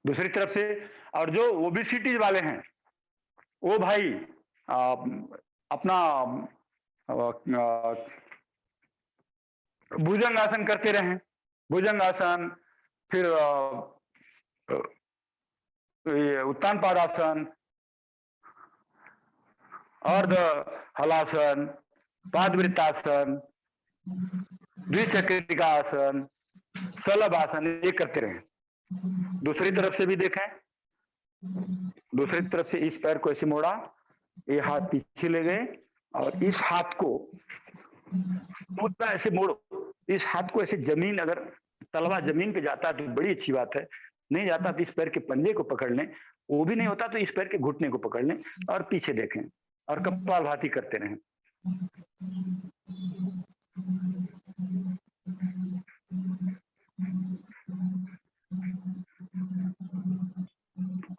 दूसरी तरफ से, और जो ओबेसिटी वाले हैं वो भाई अपना भुजंग आसन करते रहें, भुजंग आसन, फिर उत्तान पादासन, अर्ध हलासन, पादवृत्तासन, द्विचक्रिका आसन, शलभ आसन, ये करते रहें। दूसरी तरफ से भी देखें, दूसरी तरफ से इस पैर को ऐसे मोड़ा, ये हाथ पीछे ले गए और इस हाथ को पूरा ऐसे मोड़ो, इस हाथ को ऐसे जमीन, अगर तलवा जमीन पे जाता है तो बड़ी अच्छी बात है, नहीं जाता तो इस पैर के पंजे को पकड़ लें, वो भी नहीं होता तो इस पैर के घुटने को पकड़ लें और पीछे देखें और कपालभाति करते रहें।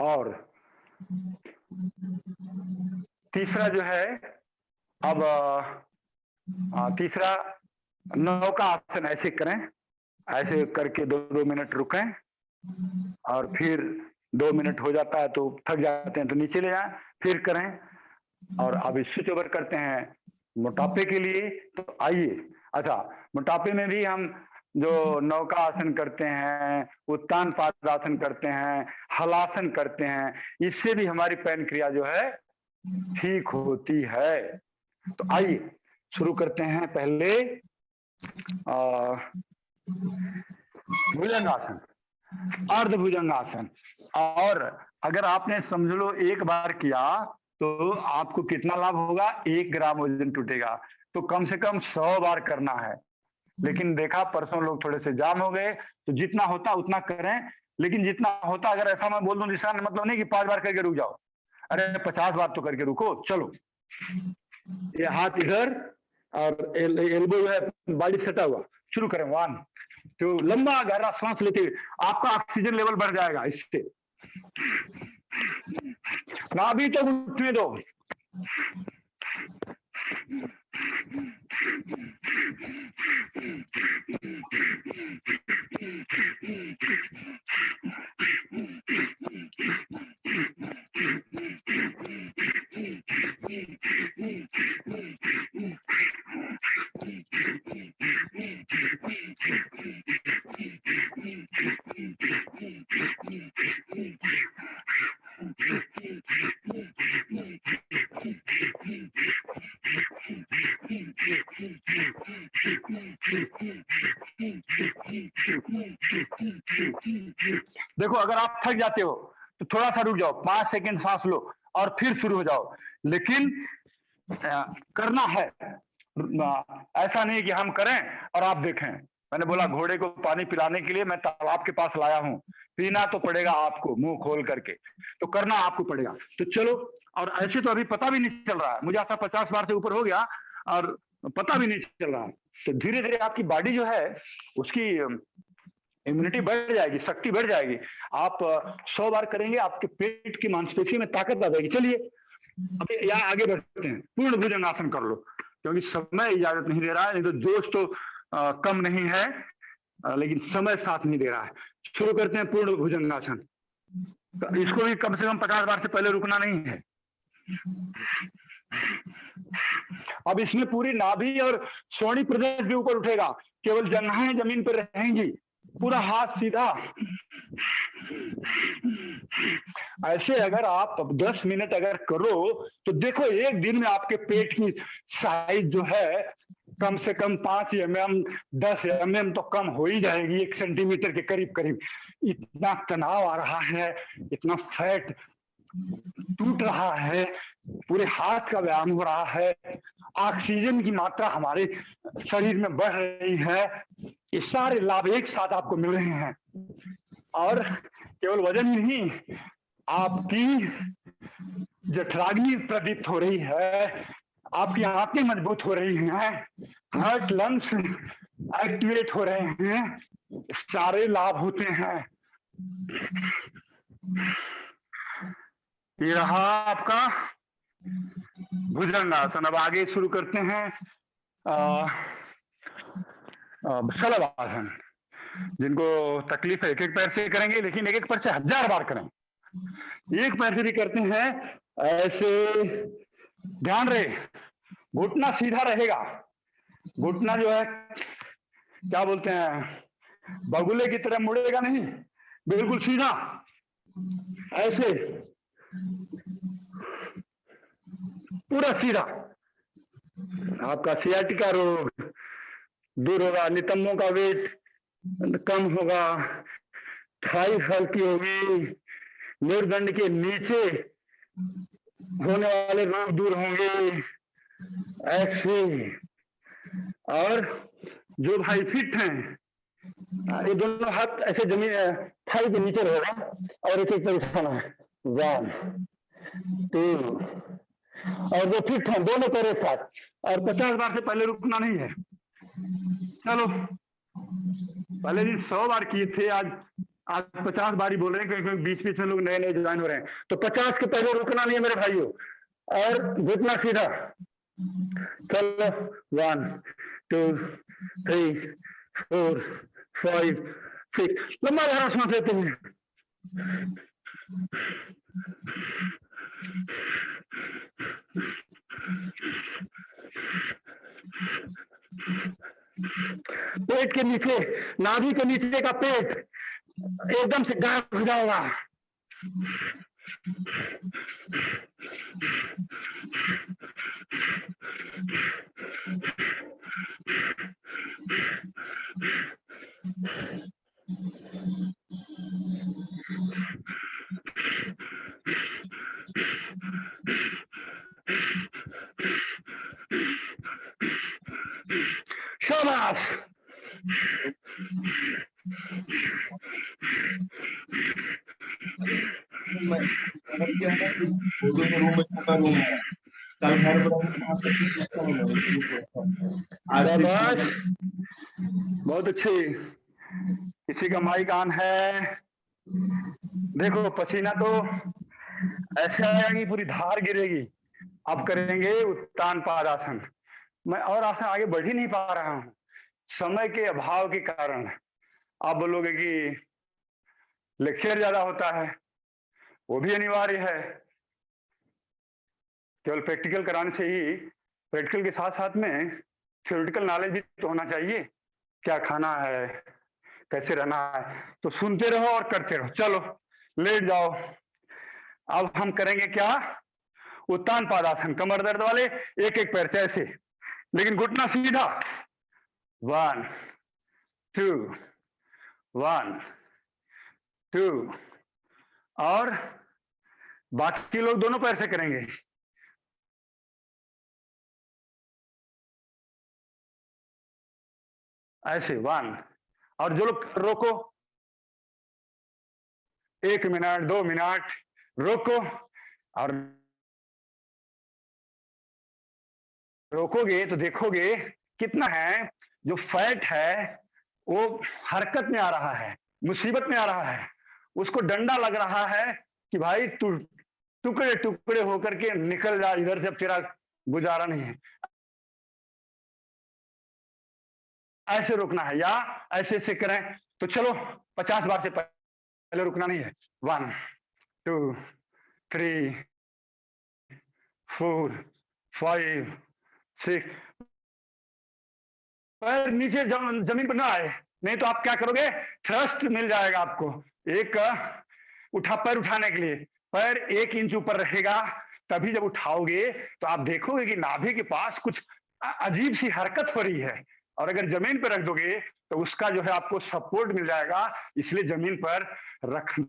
और तीसरा जो है, अब तीसरा नौका आसन ऐसे करें, ऐसे करके 2 मिनट रुकें और फिर 2 मिनट हो जाता है तो थक जाते हैं तो नीचे ले जाएं, फिर करें। और अब स्विच ओवर करते हैं मोटापे के लिए। तो आइए, अच्छा मोटापे में भी हम जो नौका आसन करते हैं, उत्तान पादासन करते हैं, हलासन करते हैं, इससे भी हमारी पैन क्रिया जो है ठीक होती है। तो आइए शुरू करते हैं। पहले भुजंग आसन। अर्धभुजंगासन। और अगर आपने समझ लो एक बार किया तो आपको कितना लाभ होगा, 1 ग्राम वजन टूटेगा। तो कम से कम 100 बार करना है। लेकिन देखा परसों लोग थोड़े से जाम हो गए, तो जितना होता उतना करें। लेकिन जितना होता, अगर ऐसा मैं बोल दूं जिसका मतलब नहीं कि 5 बार करके रुक जाओ, अरे 50 बार तो करके रुको। चलो, ये हाथ इधर और एल्बो जो है बॉडी सटा हुआ, शुरू करें। 1 तो लंबा गहरा सांस लेते हुए आपका ऑक्सीजन लेवल बढ़ जाएगा इससे। नाभि तक उठने दो। देखो, अगर आप थक जाते हो तो थोड़ा सा रुक जाओ, 5 सेकंड सांस लो और फिर शुरू हो जाओ। लेकिन करना है, ऐसा नहीं कि हम करें और आप देखें। मैंने बोला घोड़े को पानी पिलाने के लिए मैं तालाब के पास लाया हूं, पीना तो पड़ेगा आपको मुंह खोल करके, तो करना आपको पड़ेगा। तो चलो, और ऐसे तो अभी पता भी नहीं चल रहा है, मुझे ऐसा 50 बार से ऊपर हो गया और पता भी नहीं चल रहा है। तो धीरे धीरे आपकी बॉडी जो है उसकी इम्यूनिटी बढ़ जाएगी, शक्ति बढ़ जाएगी। आप 100 बार करेंगे, आपके पेट की मांसपेशी में ताकत आ जाएगी। चलिए अभी यहाँ आगे बढ़ते हैं, पूर्ण भुजंगासन कर लो, क्योंकि समय इजाजत नहीं दे रहा है। नहीं तो जोश तो कम नहीं है, लेकिन समय साथ नहीं दे रहा है। शुरू करते हैं पूर्ण भुजंगासन। इसको भी कम से कम 50 बार से पहले रुकना नहीं है। अब इसमें पूरी नाभि और श्रोणी प्रदेश भी ऊपर उठेगा, केवल जंघाएं जमीन पर रहेंगी, पूरा हाथ सीधा। ऐसे अगर आप 10 मिनट अगर करो तो देखो एक दिन में आपके पेट की साइज जो है कम से कम 5 mm 10 mm तो कम हो ही जाएगी, 1 सेंटीमीटर के करीब करीब। इतना तनाव आ रहा है, इतना फैट टूट रहा है, पूरे हाथ का व्यायाम हो रहा है, ऑक्सीजन की मात्रा हमारे शरीर में बढ़ रही है। ये सारे लाभ एक साथ आपको मिल रहे हैं। और केवल वजन ही नहीं, आपकी जठराग्नि प्रदीप्त हो रही है, आपकी आंखें मजबूत हो रही हैं, हार्ट लंग्स एक्टिवेट हो रहे हैं, सारे लाभ होते हैं। ये रहा आपका भुजंगासन। अब आगे शुरू करते हैं शलभासन। जिनको तकलीफ है 1-1 पैर से करेंगे, लेकिन 1-1 पैर से 1000 बार करें। 1 पैर से भी करते हैं ऐसे, ध्यान रहे घुटना सीधा रहेगा। घुटना जो है क्या बोलते हैं, बगुले की तरह मुड़ेगा नहीं, बिल्कुल सीधा ऐसे, पूरा सीधा। आपका सियाटिका रोग दूर होगा, नितंबों का वेट कम होगा, थाई हल्की होगी, मेरुदंड के नीचे होने वाले रोग दूर होंगे ऐसे। और जो भाई फिट हैं, ये दोनों हाथ ऐसे जमीन थाई के नीचे रहेगा और एक एक पर है 1 2, और जो फिट हैं दोनों पैर एक साथ, और 50 बार से पहले रुकना नहीं है। चलो, पहले दिन 100 बार किए थे, आज 50 बार ही बोल रहे हैं, क्योंकि बीच बीच में लोग नए नए ज्वाइन हो रहे हैं। तो 50 के पहले रुकना नहीं है मेरे भाइयों, और घुटना सीधा। चलो 1 2 3 4 5 6, लंबा गहरा सांस लेते हैं। पेट के नीचे, नाभि के नीचे का पेट एकदम से गायब हो जाएगा। शाबाश। शाबाश, बहुत अच्छी। किसी का माइक ऑन है? देखो पसीना तो ऐसे आएगा कि पूरी धार गिरेगी। अब करेंगे उत्तान पादासन। मैं और आसन आगे बढ़ ही नहीं पा रहा हूं समय के अभाव के कारण। आप बोलोगे कि लेक्चर ज्यादा होता है, वो भी अनिवार्य है। केवल प्रैक्टिकल कराने से ही, प्रैक्टिकल के साथ साथ में थ्योरेटिकल नॉलेज भी तो होना चाहिए। क्या खाना है, कैसे रहना है, तो सुनते रहो और करते रहो। चलो लेट जाओ। अब हम करेंगे क्या? उत्तान पादासन। कमर दर्द वाले एक एक पैर से ऐसे, लेकिन घुटना सीधा। 1 2 1 2। और बाकी लोग दोनों पैर से करेंगे। ऐसे 1। और जो लोग रोको, 1 मिनट 2 मिनट रोको। और रोकोगे तो देखोगे कितना है जो फैट है वो हरकत में आ रहा है, मुसीबत में आ रहा है। उसको डंडा लग रहा है कि भाई तू टुकड़े टुकड़े होकर के निकल जा इधर से, अब तेरा गुजारा नहीं है। ऐसे रुकना है या ऐसे ऐसे करें तो चलो 50 बार से पहले रुकना नहीं है। 1 2 3 4 5 6। पैर नीचे जमीन पर ना आए, नहीं तो आप क्या करोगे, थ्रस्ट मिल जाएगा आपको। एक पैर उठाने के लिए पैर 1 इंच ऊपर रहेगा, तभी जब उठाओगे तो आप देखोगे कि नाभि के पास कुछ अजीब सी हरकत हो रही है। और अगर जमीन पर रख दोगे तो उसका जो है आपको सपोर्ट मिल जाएगा। इसलिए जमीन पर रखना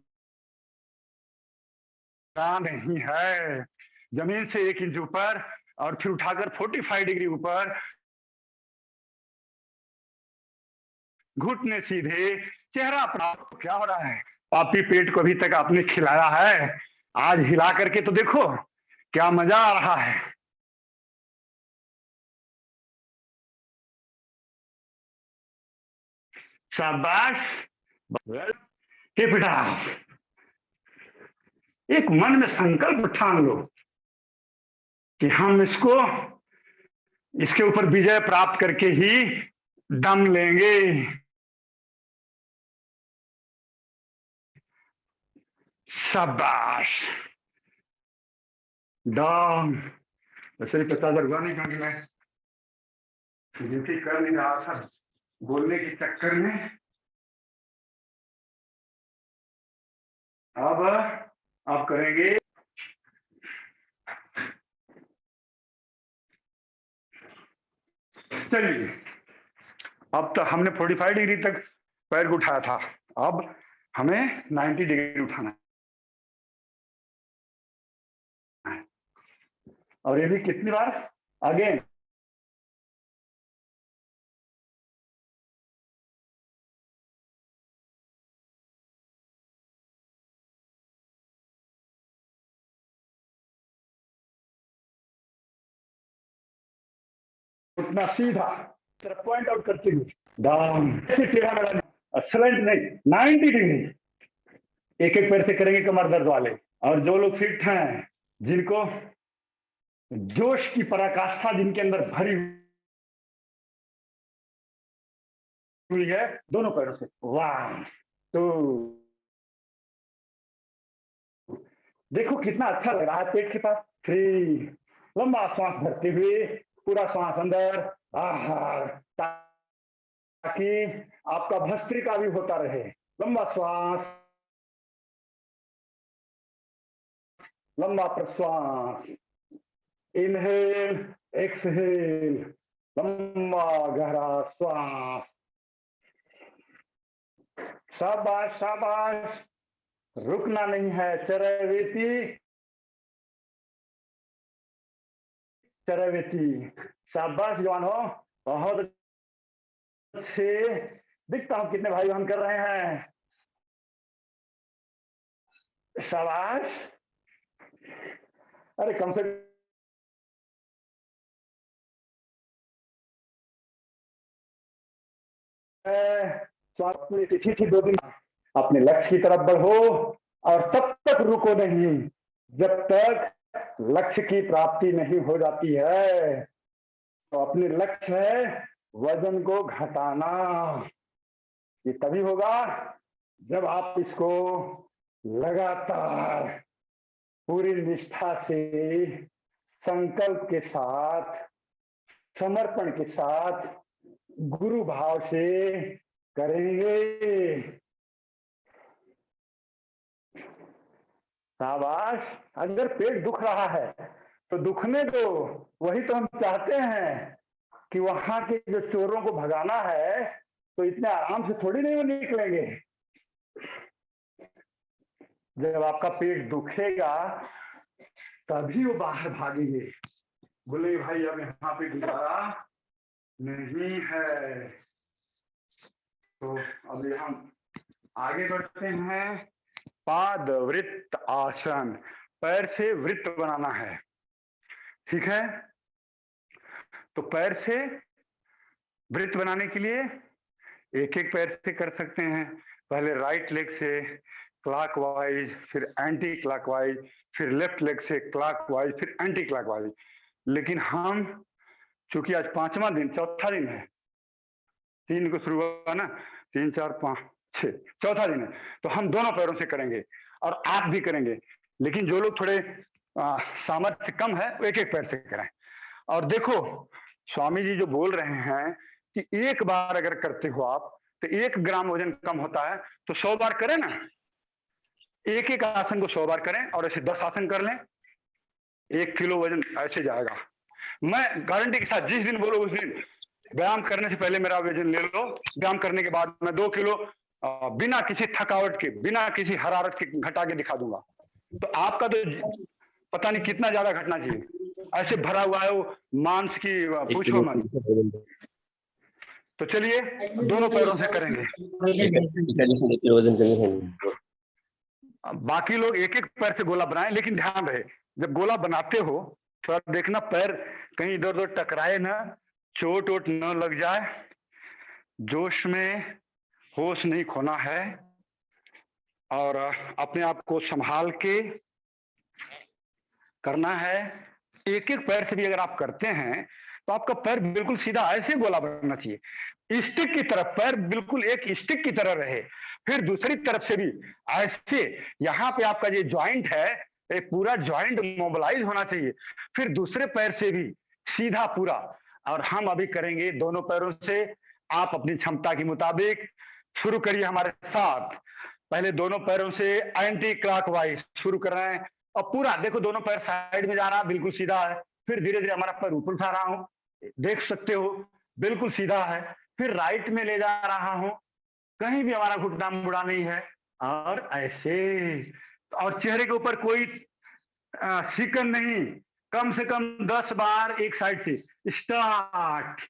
नहीं है, जमीन से 1 इंच ऊपर और फिर उठाकर 45 डिग्री ऊपर, घुटने सीधे, चेहरा अपना। क्या हो रहा है? पापी पेट को अभी तक आपने खिलाया है, आज हिला करके तो देखो क्या मजा आ रहा है। शाबाश। Keep it up. एक मन में संकल्प ठान लो कि हम इसके ऊपर विजय प्राप्त करके ही दम लेंगे। शाबाश। डाउन। वैसे ही 50,000 हुआ नहीं, क्योंकि मैं ड्यूटी कर नहीं रहा था बोलने के चक्कर में। अब आप करेंगे चलिए। अब तो हमने 45 डिग्री तक पैर को उठाया था, अब हमें 90 डिग्री उठाना है। और ये भी कितनी बार? अगेन। उतना सीधा तरफ पॉइंट आउट करते हुए डाउन, स्लैंट नहीं, 90 डिग्री। एक एक पैर से करेंगे कमर दर्द वाले। और जो लोग फिट हैं, जिनको जोश की पराकाष्ठा जिनके अंदर भरी हुई है, दोनों पैरों से 1 2। देखो कितना अच्छा लग रहा है पेट के पास। 3। लंबा श्वास भरते हुए, पूरा श्वास अंदर, आहार, ताकि आपका भस्त्रिका भी होता रहे। लंबा श्वास, लंबा प्रश्वास, इनहेल एक्सहेल, लंबा गहरा श्वास। शाबाश शाबाश, रुकना नहीं है। चरैवेति चरैवेति। शाबाश जवान हो, बहुत से दिखता हूं कितने भाई बहन कर रहे हैं। शाबाश। अरे कम से अपनी तिथि थी 2 दिन, अपने लक्ष्य की तरफ बढ़ो और तब तक रुको नहीं जब तक लक्ष्य की प्राप्ति नहीं हो जाती है। तो अपने लक्ष्य है वजन को घटाना। ये तभी होगा जब आप इसको लगातार पूरी निष्ठा से, संकल्प के साथ, समर्पण के साथ, गुरु भाव से करेंगे। शाबाश। अगर पेट दुख रहा है तो दुखने दो, वही तो हम चाहते हैं कि वहां के जो चोरों को भगाना है तो इतने आराम से थोड़ी नहीं वो निकलेंगे। जब आपका पेट दुखेगा तभी वो बाहर भागेंगे। बोले भाई अब यहाँ पे गुजारा नहीं है। तो अभी हम आगे बढ़ते हैं। पाद वृत्त आसन, पैर से वृत्त बनाना है, ठीक है। तो पैर से वृत्त बनाने के लिए एक एक पैर से कर सकते हैं। पहले राइट लेग से क्लॉकवाइज, फिर एंटी क्लॉकवाइज, फिर लेफ्ट लेग से क्लॉकवाइज, फिर एंटी क्लॉकवाइज। लेकिन हम चूंकि आज 5वां दिन, चौथा दिन है, 3 को शुरू हुआ ना, 3 4 5 6, चौथा दिन है, तो हम दोनों पैरों से करेंगे और आप भी करेंगे। लेकिन जो लोग थोड़े सामर्थ्य कम है वो एक एक पैर से करें। और देखो स्वामी जी जो बोल रहे हैं कि एक बार अगर करते हो आप तो 1 ग्राम वजन कम होता है, तो 100 बार करें ना। एक एक आसन को 100 बार करें और ऐसे 10 आसन कर लें, 1 किलो वजन ऐसे जाएगा। मैं गारंटी के साथ जिस दिन बोलो उस दिन व्यायाम करने से पहले मेरा वजन ले लो, व्यायाम करने के बाद मैं 2 किलो बिना किसी थकावट के, बिना किसी हरारत के घटा के दिखा दूंगा। तो आपका तो पता नहीं कितना ज्यादा घटना चाहिए, ऐसे भरा हुआ है वो मांस की, पूछो मत। तो चलिए दोनों पैरों से करेंगे। बाकी लोग एक एक पैर से गोला बनाएं, लेकिन ध्यान रहे जब गोला बनाते हो थोड़ा देखना पैर कहीं इधर उधर टकराए ना, चोट वोट न लग जाए। जोश में होश नहीं खोना है और अपने आप को संभाल के करना है। एक एक पैर से भी अगर आप करते हैं तो आपका पैर बिल्कुल सीधा ऐसे गोला बनना चाहिए, स्टिक की तरफ, पैर बिल्कुल एक स्टिक की तरह रहे। फिर दूसरी तरफ से भी ऐसे, यहाँ पे आपका ये ज्वाइंट है, एक पूरा ज्वाइंट मोबिलाइज होना चाहिए। फिर दूसरे पैर से भी सीधा पूरा। और हम अभी करेंगे दोनों पैरों से। आप अपनी क्षमता के मुताबिक शुरू करिए हमारे साथ। पहले दोनों पैरों से एंटी क्लॉकवाइज शुरू कर रहे हैं और पूरा देखो दोनों पैर साइड में जा रहा है, बिल्कुल सीधा है। फिर धीरे धीरे हमारा पैर ऊपर उठा रहा हूं, देख सकते हो बिल्कुल सीधा है। फिर राइट में ले जा रहा हूं, कहीं भी हमारा घुटना मुड़ा नहीं है, और ऐसे। और चेहरे के ऊपर कोई सिकन नहीं, कम से कम 10 बार एक साइड से। स्टार्ट।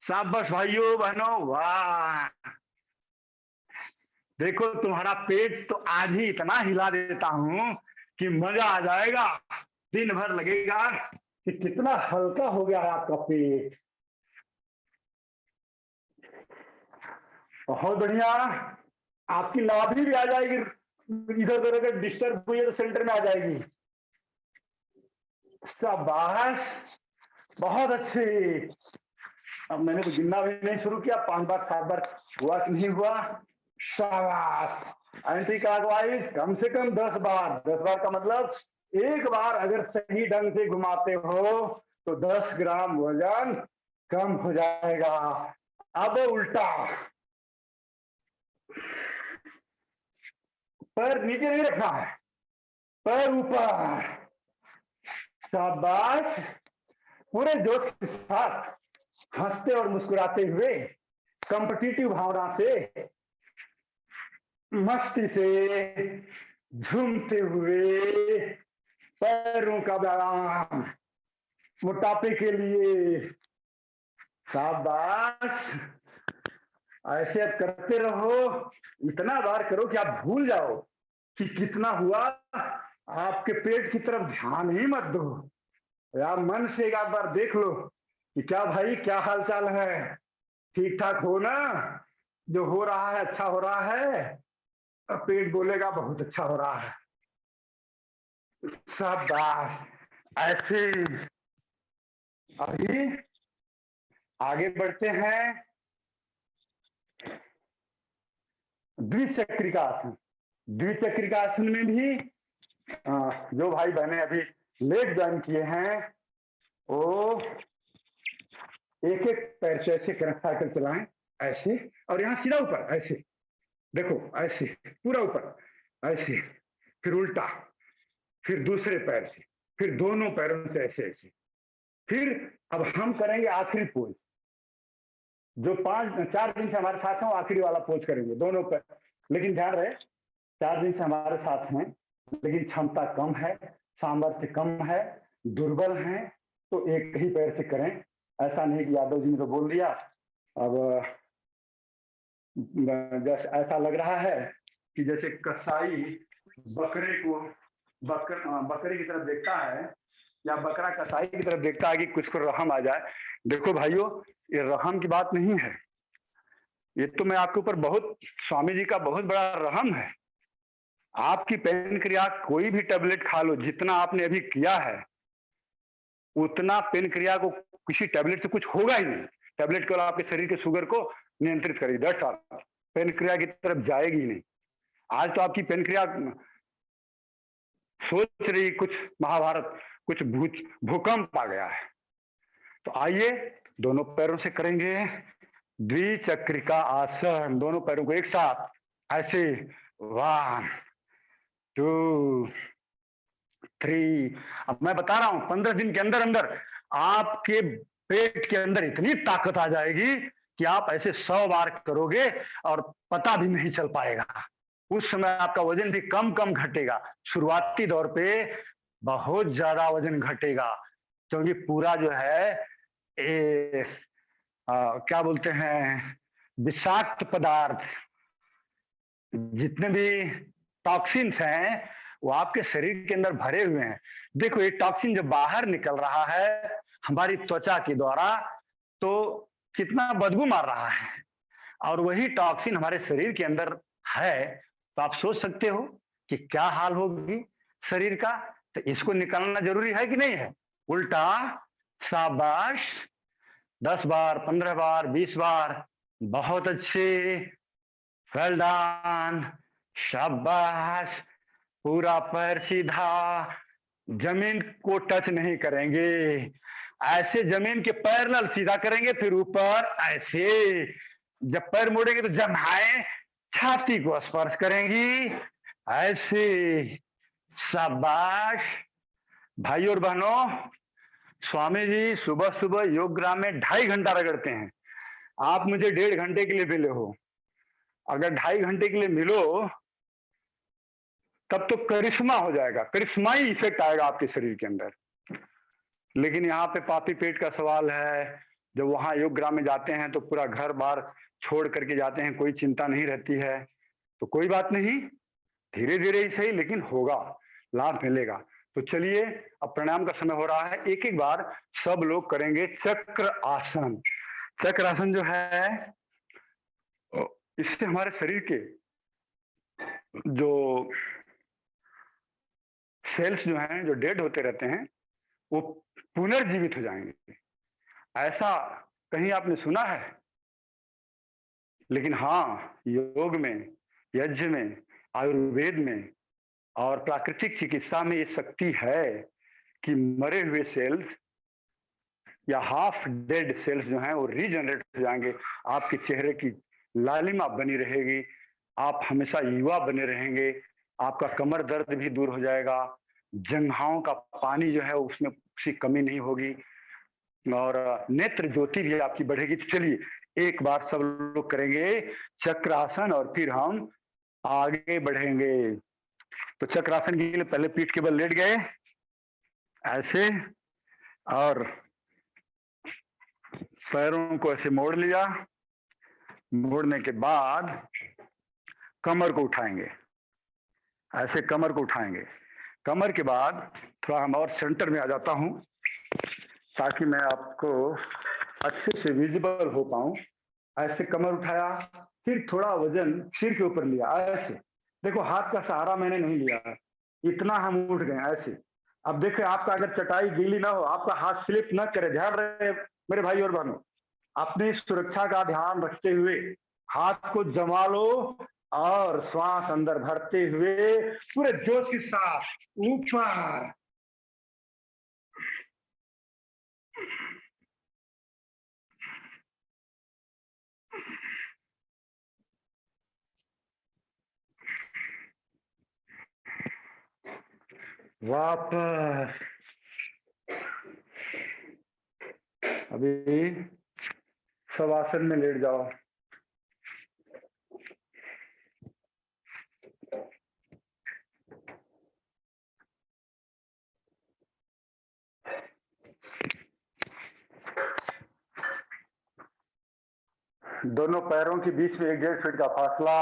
शाबाश भाइयों बहनों, वाह। देखो तुम्हारा पेट तो आज ही इतना हिला देता हूं कि मजा आ जाएगा, दिन भर लगेगा कि कितना हल्का हो गया है आपका पेट। बहुत बढ़िया। आपकी नाभि भी आ जाएगी, इधर उधर अगर डिस्टर्ब हुई है तो सेंटर में आ जाएगी। शाबाश, बहुत अच्छे। अब मैंने तो गिनना भी नहीं शुरू किया, 5 बार 7 बार हुआ कि नहीं हुआ। शाबाश। एंटी क्लॉकवाइज कम से कम 10 बार। 10 बार का मतलब एक बार अगर सही ढंग से घुमाते हो तो 10 ग्राम वजन कम हो जाएगा। अब उल्टा, पैर नीचे नहीं रखना है, पैर ऊपर। शाबाश। पूरे जोश के साथ हंसते और मुस्कुराते हुए, कॉम्पिटिटिव भावना से, मस्ती से, झूमते हुए पैरों का व्यायाम मोटापे के लिए। शाबाश। ऐसे अब करते रहो, इतना बार करो कि आप भूल जाओ कि कितना हुआ। आपके पेट की तरफ ध्यान ही मत दो, या मन से एक बार देख लो कि क्या भाई, क्या हाल चाल है, ठीक ठाक हो ना, जो हो रहा है अच्छा हो रहा है। अब पेट बोलेगा बहुत अच्छा हो रहा है। सब बात ऐसे। अभी आगे बढ़ते हैं। द्विचक्रिका आसन। द्विचक्रिका आसन में भी जो भाई बहने अभी लेट ज्वाइन किए हैं वो एक एक पैर से ऐसे करंट साइकिल चलाएं, ऐसे, और यहाँ सीधा ऊपर ऐसे, देखो ऐसे पूरा ऊपर ऐसे, फिर उल्टा, फिर दूसरे पैर से, फिर दोनों पैरों से ऐसे ऐसे। फिर अब हम करेंगे आखिरी पोज, जो 4 दिन से हमारे साथ हैं वो आखिरी वाला पोज करेंगे दोनों पैर। लेकिन ध्यान रहे 4 दिन से हमारे साथ हैं लेकिन क्षमता कम है, सामर्थ्य कम है, दुर्बल हैं, तो एक ही पैर से करें। ऐसा नहीं कि यादव जी ने तो बोल दिया, अब जैसे ऐसा लग रहा है कि जैसे कसाई बकरे की तरफ देखता है या बकरा कसाई की तरफ देखता है कि कुछ को रहम आ जाए। देखो भाइयों, ये रहम की बात नहीं है, ये तो मैं आपके ऊपर बहुत, स्वामी जी का बहुत बड़ा रहम है। आपकी पेनक्रिया कोई भी टेबलेट खा लो, जितना आपने अभी किया है उतना पेनक्रिया को किसी टेबलेट से कुछ होगा ही नहीं। टेबलेट केवल आपके शरीर के शुगर को नियंत्रित करेगी, दैट्स ऑल, पेनक्रिया की तरफ जाएगी ही नहीं। आज तो आपकी पेनक्रिया सोच रही कुछ महाभारत, कुछ भूकंप आ गया है। तो आइए दोनों पैरों से करेंगे द्विचक्रिका आसन, दोनों पैरों को एक साथ ऐसे, 1 2 3। अब मैं बता रहा हूं 15 दिन के अंदर अंदर आपके पेट के अंदर इतनी ताकत आ जाएगी कि आप ऐसे 100 बार करोगे और पता भी नहीं चल पाएगा। उस समय आपका वजन भी कम कम घटेगा, शुरुआती दौर पे बहुत ज्यादा वजन घटेगा, क्योंकि पूरा जो है क्या बोलते हैं, विषाक्त पदार्थ, जितने भी टॉक्सिन्स हैं वो आपके शरीर के अंदर भरे हुए हैं। देखो ये टॉक्सिन जब बाहर निकल रहा है हमारी त्वचा के द्वारा तो कितना बदबू मार रहा है, और वही टॉक्सिन हमारे शरीर के अंदर है, तो आप सोच सकते हो कि क्या हाल होगी शरीर का। तो इसको निकालना जरूरी है कि नहीं है? उल्टा, शाबाश, 10 बार, 15 बार, 20 बार, बहुत अच्छे, वेल डन, शाबाश। पूरा पैर सीधा, जमीन को टच नहीं करेंगे, ऐसे जमीन के पैरेलल सीधा करेंगे, फिर ऊपर ऐसे। जब पैर मोड़ेंगे तो जमाएं छाती को स्पर्श करेंगी, ऐसे, शाबाश। भाई और बहनों, स्वामी जी सुबह सुबह योग ग्राम में 2.5 घंटा रगड़ते हैं। आप मुझे 1.5 घंटे के लिए मिले हो, अगर 2.5 घंटे के लिए मिलो तब तो करिश्मा हो जाएगा, करिश्माई इफेक्ट आएगा आपके शरीर के अंदर। लेकिन यहाँ पे पापी पेट का सवाल है, जब वहां योग ग्राम में जाते हैं तो पूरा घर बार छोड़ करके जाते हैं, कोई चिंता नहीं रहती है। तो कोई बात नहीं, धीरे धीरे ही सही लेकिन होगा, लाभ मिलेगा। तो चलिए अब प्राणायाम का समय हो रहा है, एक एक बार सब लोग करेंगे चक्र आसन। चक्र आसन जो है इससे हमारे शरीर के जो सेल्स जो हैं, जो डेड होते रहते हैं, वो पुनर्जीवित हो जाएंगे। ऐसा कहीं आपने सुना है? लेकिन हाँ, योग में, यज्ञ में, आयुर्वेद में और प्राकृतिक चिकित्सा में ये शक्ति है कि मरे हुए सेल्स या हाफ डेड सेल्स जो हैं वो रीजनरेट हो जाएंगे। आपके चेहरे की लालिमा बनी रहेगी, आप हमेशा युवा बने रहेंगे, आपका कमर दर्द भी दूर हो जाएगा, जंघाओं का पानी जो है उसमें किसी कमी नहीं होगी, और नेत्र ज्योति भी आपकी बढ़ेगी। तो चलिए एक बार सब लोग करेंगे चक्रासन और फिर हम आगे बढ़ेंगे। तो चक्रासन के लिए पहले पीठ के बल लेट गए ऐसे, और पैरों को ऐसे मोड़ लिया, मोड़ने के बाद कमर को उठाएंगे, ऐसे कमर को उठाएंगे। कमर के बाद थोड़ा हम और सेंटर में आ जाता हूं ताकि मैं आपको अच्छे से विजिबल हो पाऊं। ऐसे कमर उठाया, फिर थोड़ा वजन सिर के ऊपर लिया, ऐसे देखो हाथ का सहारा मैंने नहीं लिया, इतना हम उठ गए ऐसे। अब देखिए आपका अगर चटाई गीली ना हो, आपका हाथ स्लिप ना करे, ध्यान रहे मेरे भाई और बहनों, अपनी सुरक्षा का ध्यान रखते हुए हाथ को जमा लो और श्वास अंदर भरते हुए पूरे जोश के साथ ऊपर। वापस। अभी शवासन में लेट जाओ। दोनों पैरों के बीच में 1-1.5 फीट का फासला,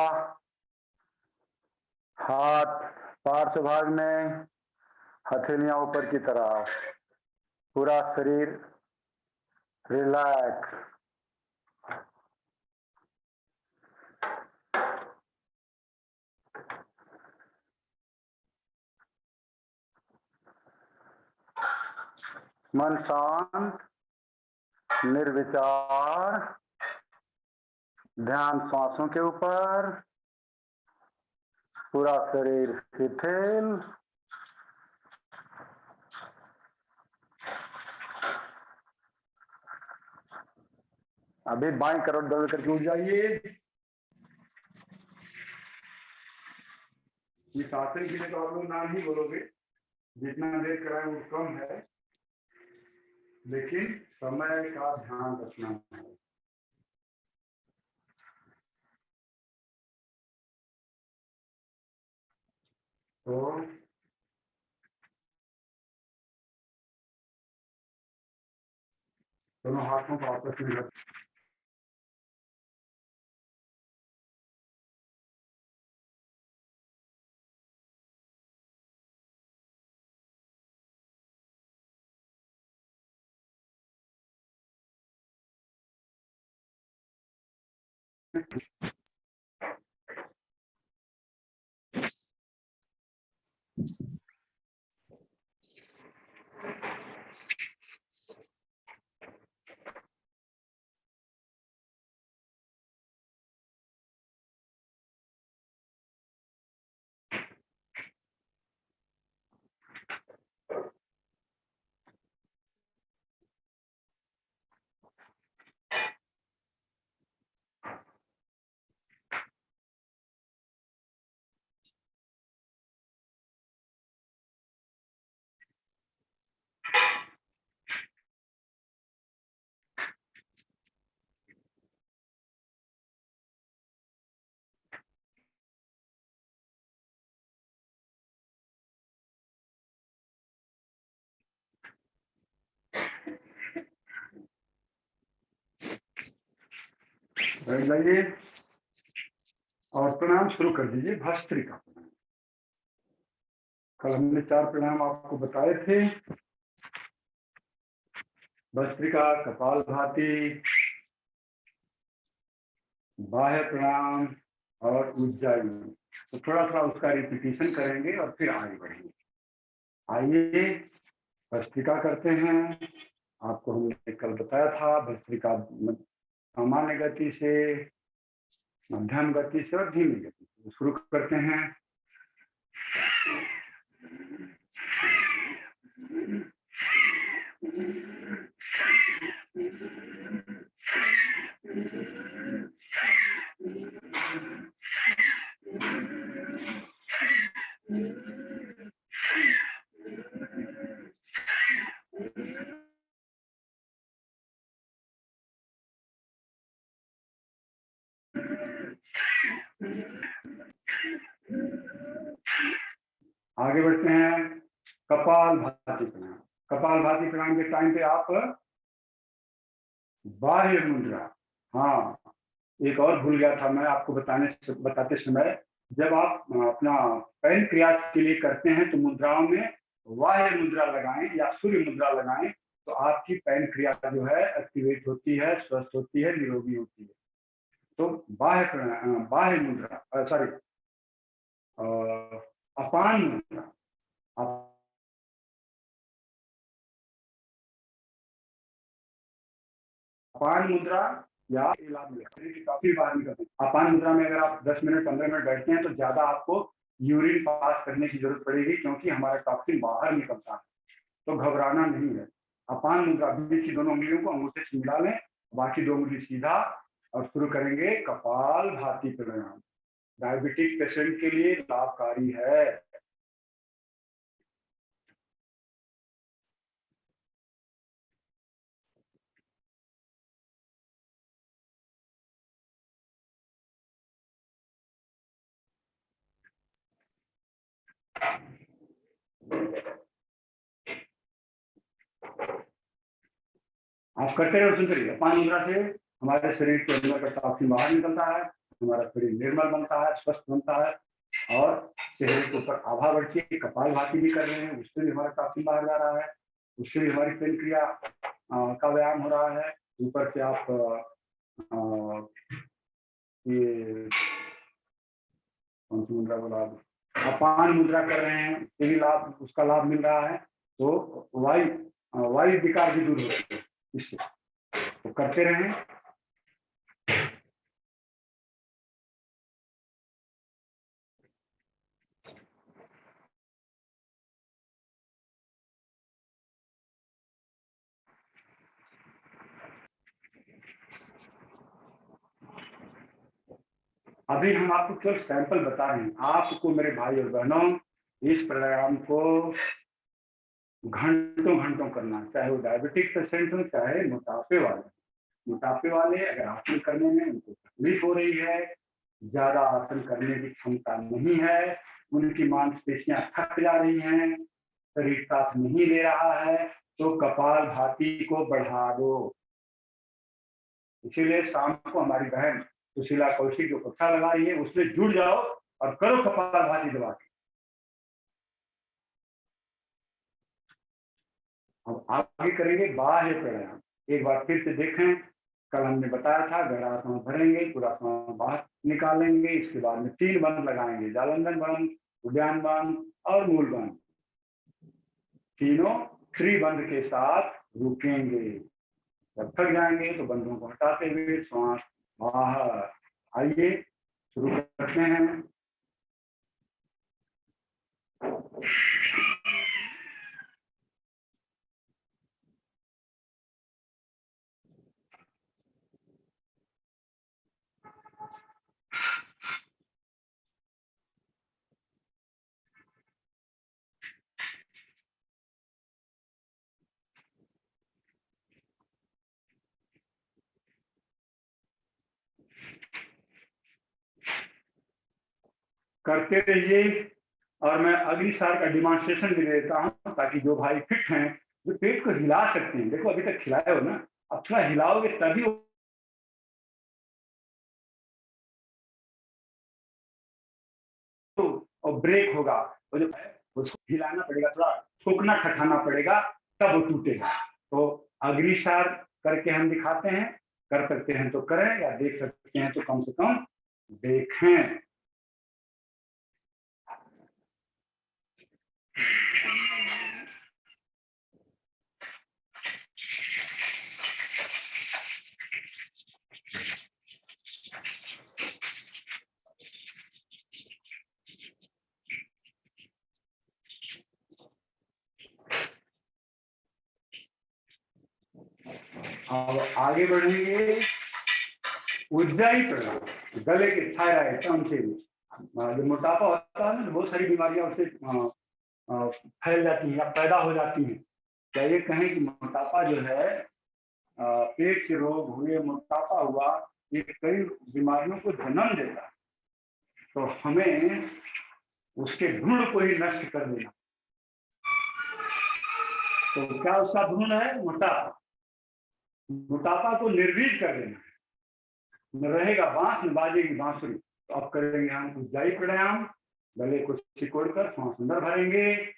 हाथ पार्श्व भाग में, हथेलियां ऊपर की तरफ, पूरा शरीर रिलैक्स। मन शांत, निर्विचार, ध्यान श्वासों के ऊपर, पूरा शरीर शिथिल। अभी बाईं करोड़ दौड़ करके उठ जाइए। इस आसन के लिए तो आप लोग नाम ही बोलोगे, जितना देर कराए वो कम है, लेकिन समय का ध्यान रखना है। तो दोनों हाथों को आपस में रख, बैठ जाइए और प्रणाम शुरू कर दीजिए। भस्त्रिका प्रणाम। कल हमने 4 प्रणाम आपको बताए थे। भस्त्रिका, कपालभाति, बाह्य प्रणाम और उज्जायी। तो थोड़ा सा उसका रिपीटिशन करेंगे और फिर आगे बढ़ेंगे। आइए भस्त्रिका करते हैं। आपको हमने कल बताया था भस्त्रिका सामान्य गति से, मध्यम गति से और धीमी गति से। शुरू करते हैं। आगे बढ़ते हैं। कपालभाति प्रणाम। कपालभाति प्रणाम के टाइम पे आप बाह्य मुद्रा, हाँ एक और भूल गया था मैं आपको बताते समय, जब आप अपना पैनक्रियाज के लिए करते हैं तो मुद्राओं में वाह्य मुद्रा लगाएं या सूर्य मुद्रा लगाएं, तो आपकी पैनक्रिया जो है एक्टिवेट होती है, स्वस्थ होती है, निरोगी होती है। तो बाह्य मुद्रा, सॉरी, अपान मुद्रा, अपान मुद्रा या काफी बार निकलते हैं। अपान मुद्रा में अगर आप 10 मिनट 15 मिनट बैठते हैं तो ज्यादा आपको यूरिन पास करने की जरूरत पड़ेगी, क्योंकि हमारा टॉक्सिन बाहर निकलता है, तो घबराना नहीं है। अपान मुद्रा, बीच की दोनों उंगलियों को अंगूठे से मिला लें, बाकी 2 उंगली सीधा, और शुरू करेंगे कपाल भाती प्राणायाम। डायबिटिक पेशेंट के लिए लाभकारी है। आप करते रहो, सुनते रहिए। अपान मुद्रा से हमारे शरीर के अंदर का टॉक्सिन बाहर निकलता है, हमारा शरीर निर्मल बनता है, स्वस्थ बनता है, और चेहरे के ऊपर आभा बढ़ती है। कपाल भाती भी कर रहे हैं, उससे भी हमारा टॉक्सिन बाहर जा रहा है, उससे भी हमारी पेनक्रिया का व्यायाम हो रहा है। ऊपर से आप ये कौन सी मुद्रा बोला, अपान मुद्रा कर रहे हैं, ये भी लाभ, उसका लाभ मिल रहा है। तो वायु विकार भी दूर होते हैं इससे, तो करते रहें। अभी हम आपको केवल सैंपल बता रहे हैं। आपको मेरे भाई और बहनों इस प्राणायाम को घंटों घंटों करना, चाहे वो डायबिटिक पेशेंट हो, चाहे मोटापे वाले अगर आसन करने में उनको तकलीफ हो रही है, ज्यादा आसन करने की क्षमता नहीं है, उनकी मांसपेशियां थक जा रही हैं, शरीर साथ नहीं ले रहा है, तो कपाल भाती को बढ़ा दो। इसीलिए शाम को हमारी बहन सुशीला कौशिक जो कक्षा लगा रही है, उसमें जुड़ जाओ और करो कपाल भाती दबा के। अब आगे करेंगे बाह्य प्राणायाम। एक बार फिर से देखें, कल हमने बताया था गहरा सांस भरेंगे, पूरा सांस बाहर निकालेंगे, इसके बाद में 3 बंद लगाएंगे, जालंधर बंद, उद्यान बंद और मूल बंद। तीनों त्रिबंध के साथ रुकेंगे। जब थक जाएंगे तो बंधों को हटाते हुए श्वास बाहर। आइए शुरू करते हैं। करते रहिए, और मैं अगली साल का डिमॉन्स्ट्रेशन भी देता हूं, ताकि जो भाई फिट हैं, जो पेट को हिला सकते हैं, देखो अभी तक खिलाए हो ना, अब थोड़ा हिलाओगे तभी और ब्रेक होगा। तो जो है उसको हिलाना पड़ेगा, थोड़ा ठोकना खटाना पड़ेगा, तब वो टूटेगा। तो अगली साल करके हम दिखाते हैं। कर सकते हैं तो करें, या देख सकते हैं तो कम से कम देखें। अब आगे बढ़ेंगे उज्जाई प्राणायाम। गले के थायराइड, टॉन्सिल, जो मोटापा होता है ना, बहुत सारी बीमारियां उससे फैल जाती हैं या पैदा हो जाती हैं। क्या ये कहें कि मोटापा जो है, पेट के रोग हुए, मोटापा हुआ, ये कई बीमारियों को जन्म देता है। तो हमें उसके भ्रूण को ही नष्ट कर देना। तो क्या उसका भ्रूण है? मोटापा। मोटापा को निर्वीज कर देना। न रहेगा बांस न बाजेगी बांसुरी। तो अब करेंगे हम उज्जाई प्राणायाम। गले को सिकोड़कर सांस अंदर भरेंगे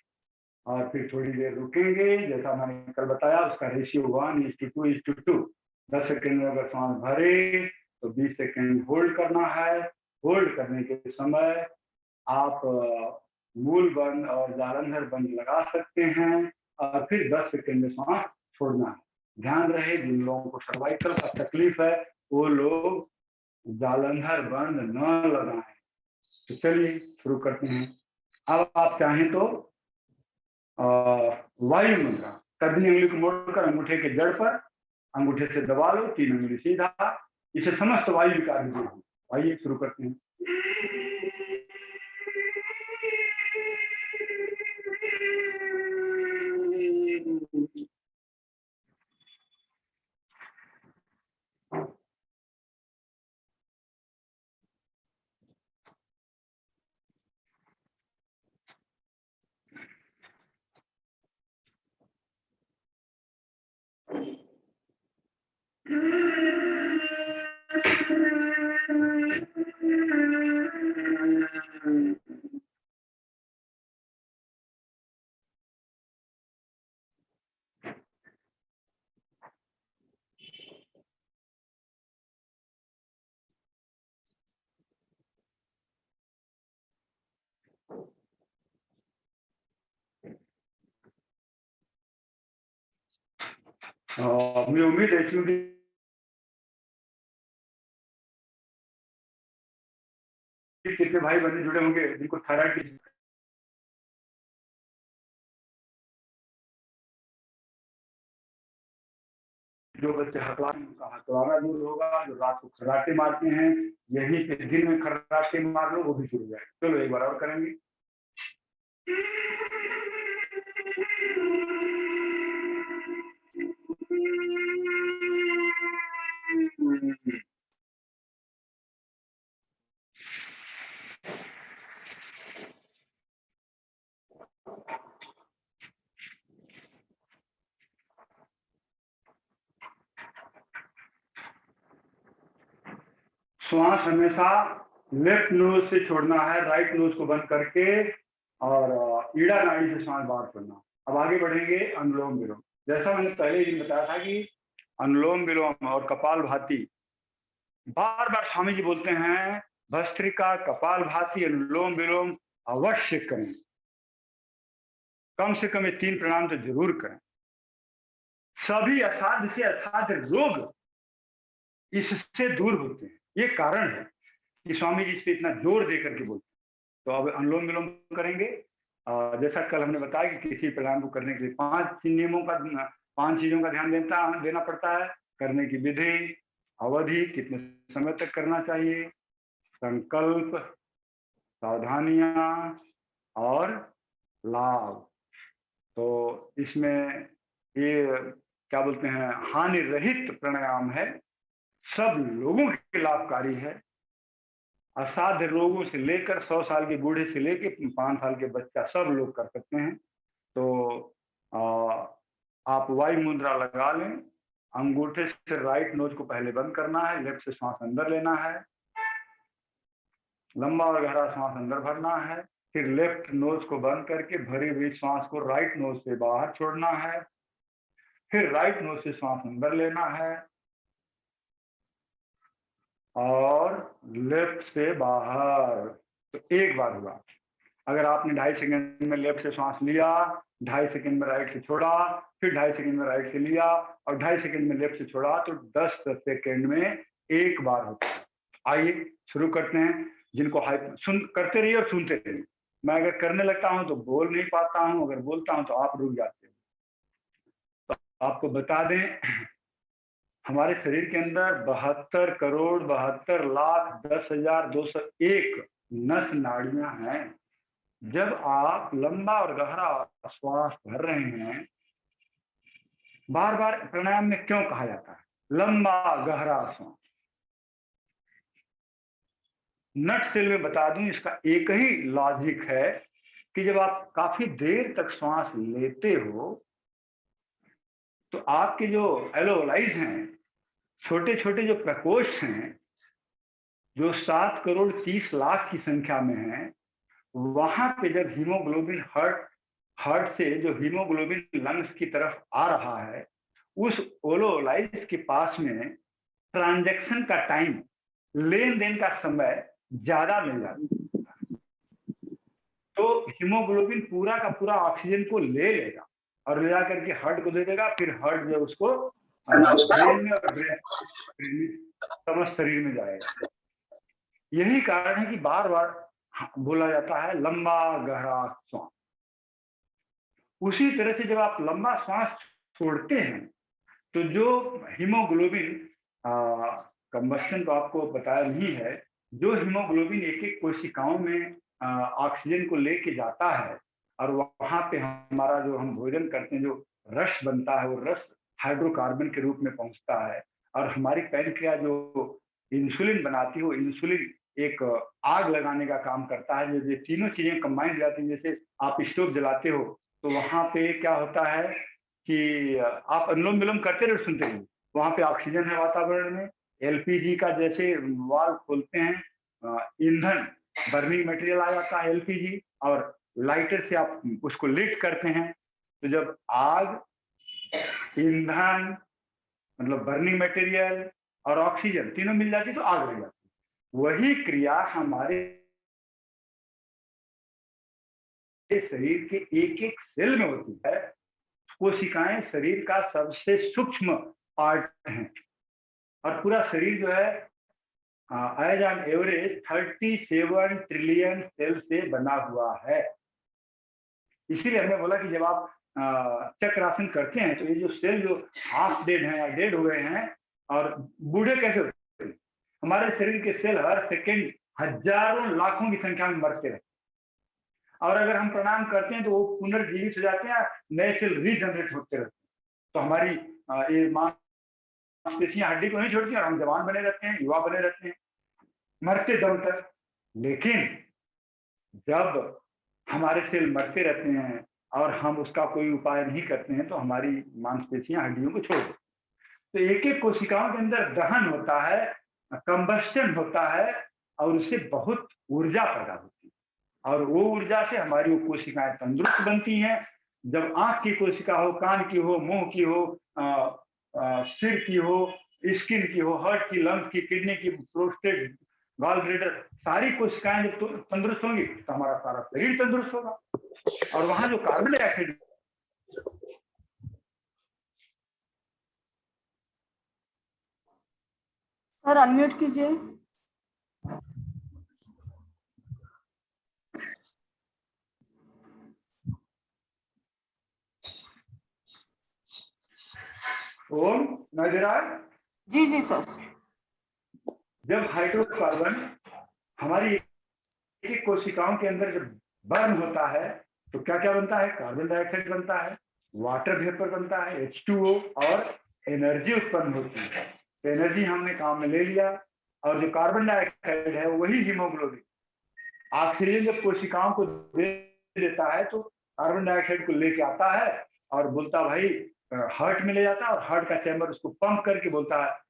और फिर थोड़ी देर रुकेंगे। जैसा मैंने कल बताया उसका रेशियो 1:2:2। 10 सेकेंड में अगर सांस भरे तो 20 सेकेंड होल्ड करना है। होल्ड करने के समय आप मूल बंद और जालंधर बंद लगा सकते हैं और फिर 10 सेकेंड में सांस छोड़ना है। ध्यान रहे जिन लोगों को सर्वाइकल का तकलीफ है वो लोग जालंधर बंद न लगाएं। तो चलिए शुरू करते हैं। अब आप चाहें तो वायु मुद्रा, कदमी उंगली को मोड़कर अंगूठे के जड़ पर अंगूठे से दबा लो, 3 उंगली सीधा। इसे समस्त वायु विकार भी दूर हो। आइए शुरू करते हैं। मुझे उम्मीद है क्योंकि कितने भाई बहन जुड़े होंगे जिनको थायराइड की जो बच्चे हकलाते हैं उनका हकलाना दूर होगा। जो रात को खर्राटे मारते हैं यही पे दिन में खर्राटे मार लो वो भी जुड़ जाए। चलो एक बार और करेंगे। श्वास हमेशा लेफ्ट नोज से छोड़ना है, राइट नोज को बंद करके, और ईड़ा नाड़ी से श्वास बाहर छोड़ना। अब आगे बढ़ेंगे अनुलोम विलोम। जैसा मैंने पहले ही बताया था कि अनुलोम विलोम और कपाल भाती बार बार स्वामी जी बोलते हैं भस्त्रिका कपाल भाती अनुलोम विलोम अवश्य करें। कम से कम ये 3 प्राणायाम तो जरूर करें। सभी असाध्य से असाध्य रोग इससे दूर होते हैं। ये कारण है कि स्वामी जी इस पे इतना जोर दे करके बोलते हैं। तो अब अनुलोम विलोम करेंगे। जैसा कल हमने बताया कि किसी प्राणायाम को करने के लिए 5 चीजों का ध्यान देना पड़ता है। करने की विधि, अवधि, कितने समय तक करना चाहिए, संकल्प, सावधानियां और लाभ। तो इसमें ये क्या बोलते हैं हानि रहित प्राणायाम है, सब लोगों के लाभकारी है। असाध्य रोगों से लेकर 100 साल के बूढ़े से लेकर 5 साल के बच्चा सब लोग कर सकते हैं। तो आप वायु मुद्रा लगा लें। अंगूठे से राइट नोज को पहले बंद करना है, लेफ्ट से सांस अंदर लेना है, लंबा और गहरा सांस अंदर भरना है, फिर लेफ्ट नोज को बंद करके भरी हुई सांस को राइट नोज से बाहर छोड़ना है, फिर राइट नोज से सांस अंदर लेना है और लेफ्ट से बाहर। तो एक बार हुआ। अगर आपने 2.5 सेकंड में लेफ्ट से सांस लिया, 2.5 सेकंड में राइट से छोड़ा, फिर 2.5 सेकंड में राइट से लिया और 2.5 सेकंड में लेफ्ट से छोड़ा, तो 10 सेकंड में एक बार होता है। आइए शुरू करते हैं। जिनको करते रहिए और सुनते रहिए। मैं अगर करने लगता हूं तो बोल नहीं पाता हूं, अगर बोलता हूं तो आप रुक जाते हैं। तो आपको बता दें हमारे शरीर के अंदर 72,72,10,201 नस नाड़ियां हैं। जब आप लंबा और गहरा श्वास भर रहे हैं, बार बार प्राणायाम में क्यों कहा जाता है लंबा गहरा श्वास? नट सेल में बता दूं इसका एक ही लॉजिक है कि जब आप काफी देर तक श्वास लेते हो तो आपके जो एलोलाइज हैं, छोटे छोटे जो प्रकोष्ठ हैं, जो 7 करोड़ 30 लाख की संख्या में है, वहां पे जब हीमोग्लोबिन हार्ट से जो हीमोग्लोबिन लंग्स की तरफ आ रहा है, उस ओलोलाइज के पास में ट्रांजैक्शन का टाइम, लेन देन का समय ज्यादा मिल जाता है। तो हीमोग्लोबिन पूरा का पूरा ऑक्सीजन को ले लेगा और ले जाकर के हार्ट को दे देगा, फिर हार्ट जो उसको ब्रेन में और ब्रेन समस्त शरीर में जाएगा। यही कारण है कि बार बार बोला जाता है लंबा गहरा श्वास। उसी तरह से जब आप लंबा श्वास छोड़ते हैं तो जो हीमोग्लोबिन कंबस्शन तो आपको बताया नहीं है, जो हीमोग्लोबिन एक एक कोशिकाओं में ऑक्सीजन को लेके जाता है और वहां पे हमारा जो हम भोजन करते हैं, जो रस बनता है, वो रस हाइड्रोकार्बन के रूप में पहुंचता है और हमारी पैनक्रिया जो इंसुलिन बनाती है, वो इंसुलिन एक आग लगाने का काम करता है। जो तीनों चीजें कंबाइंड जाती हैं, जैसे आप स्टोव जलाते हो तो वहां पे क्या होता है कि आप अनुलोम विलोम करते रहो, सुनते रहो, वहां पे ऑक्सीजन है वातावरण में। एलपीजी का जैसे वाल्व खोलते हैं, ईंधन बर्निंग मटेरियल आ जाता है एलपीजी, और लाइटर से आप उसको लीट करते हैं। तो जब आग, ईंधन मतलब बर्निंग मटेरियल और ऑक्सीजन तीनों मिल जाती तो आग लग जाती। वही क्रिया हमारे शरीर के एक एक सेल में होती है। कोशिकाएं शरीर का सबसे सूक्ष्म पार्ट है और पूरा शरीर जो है as on average 37 trillion cell से बना हुआ है। इसीलिए हमने बोला कि जब आप चक्रासन करते हैं तो ये जो सेल जो हाफ डेड हैं या डेड हुए हैं और बूढ़े कैसे होते हैं, हमारे शरीर के सेल हर सेकेंड हजारों लाखों की संख्या में मरते रहते हैं और अगर हम प्राणायाम करते हैं तो वो पुनर्जीवित हो जाते हैं, नए सेल रीजनरेट होते रहते हैं। तो हमारी ये मांसपेशियां हड्डी को नहीं छोड़ती और हम जवान बने रहते हैं, युवा बने रहते हैं मरते दम तक। लेकिन जब हमारे सेल मरते रहते हैं और हम उसका कोई उपाय नहीं करते हैं तो हमारी मांसपेशियां हड्डियों को छोड़ देती। तो एक एक कोशिकाओं के अंदर दहन होता है, कंबस्टन होता है और उससे बहुत ऊर्जा पैदा होती है और वो ऊर्जा से हमारी वो कोशिकाएं तंदुरुस्त बनती हैं। जब आंख की कोशिका हो, कान की हो, मुंह की हो, सिर की हो, स्किन की हो, हार्ट की, लंग्स की, किडनी की, प्रोस्टेट, गॉल ब्लैडर, सारी कोशिकाएं जब तंदुरुस्त होंगी तो हमारा सारा शरीर तंदुरुस्त होगा। और वहां जो कार्बन डाइऑक्साइड सर अनम्यूट कीजिए। ओम नजराज जी जी सर। जब हाइड्रोकार्बन हमारी एक कोशिकाओं के अंदर जब बर्न होता है तो क्या क्या बनता है? कार्बन डाइऑक्साइड बनता है, वाटर वेपर बनता है, H2O, और एनर्जी उत्पन्न होती है। तो एनर्जी हमने काम में ले लिया और जो कार्बन डाइऑक्साइड है वही हीमोग्लोबिन ऑक्सीजन जब कोशिकाओं को दे देता है तो कार्बन डाइऑक्साइड को लेके आता है और बोलता भाई हार्ट में ले जाता है और हार्ट का चैम्बर उसको पंप करके बोलता है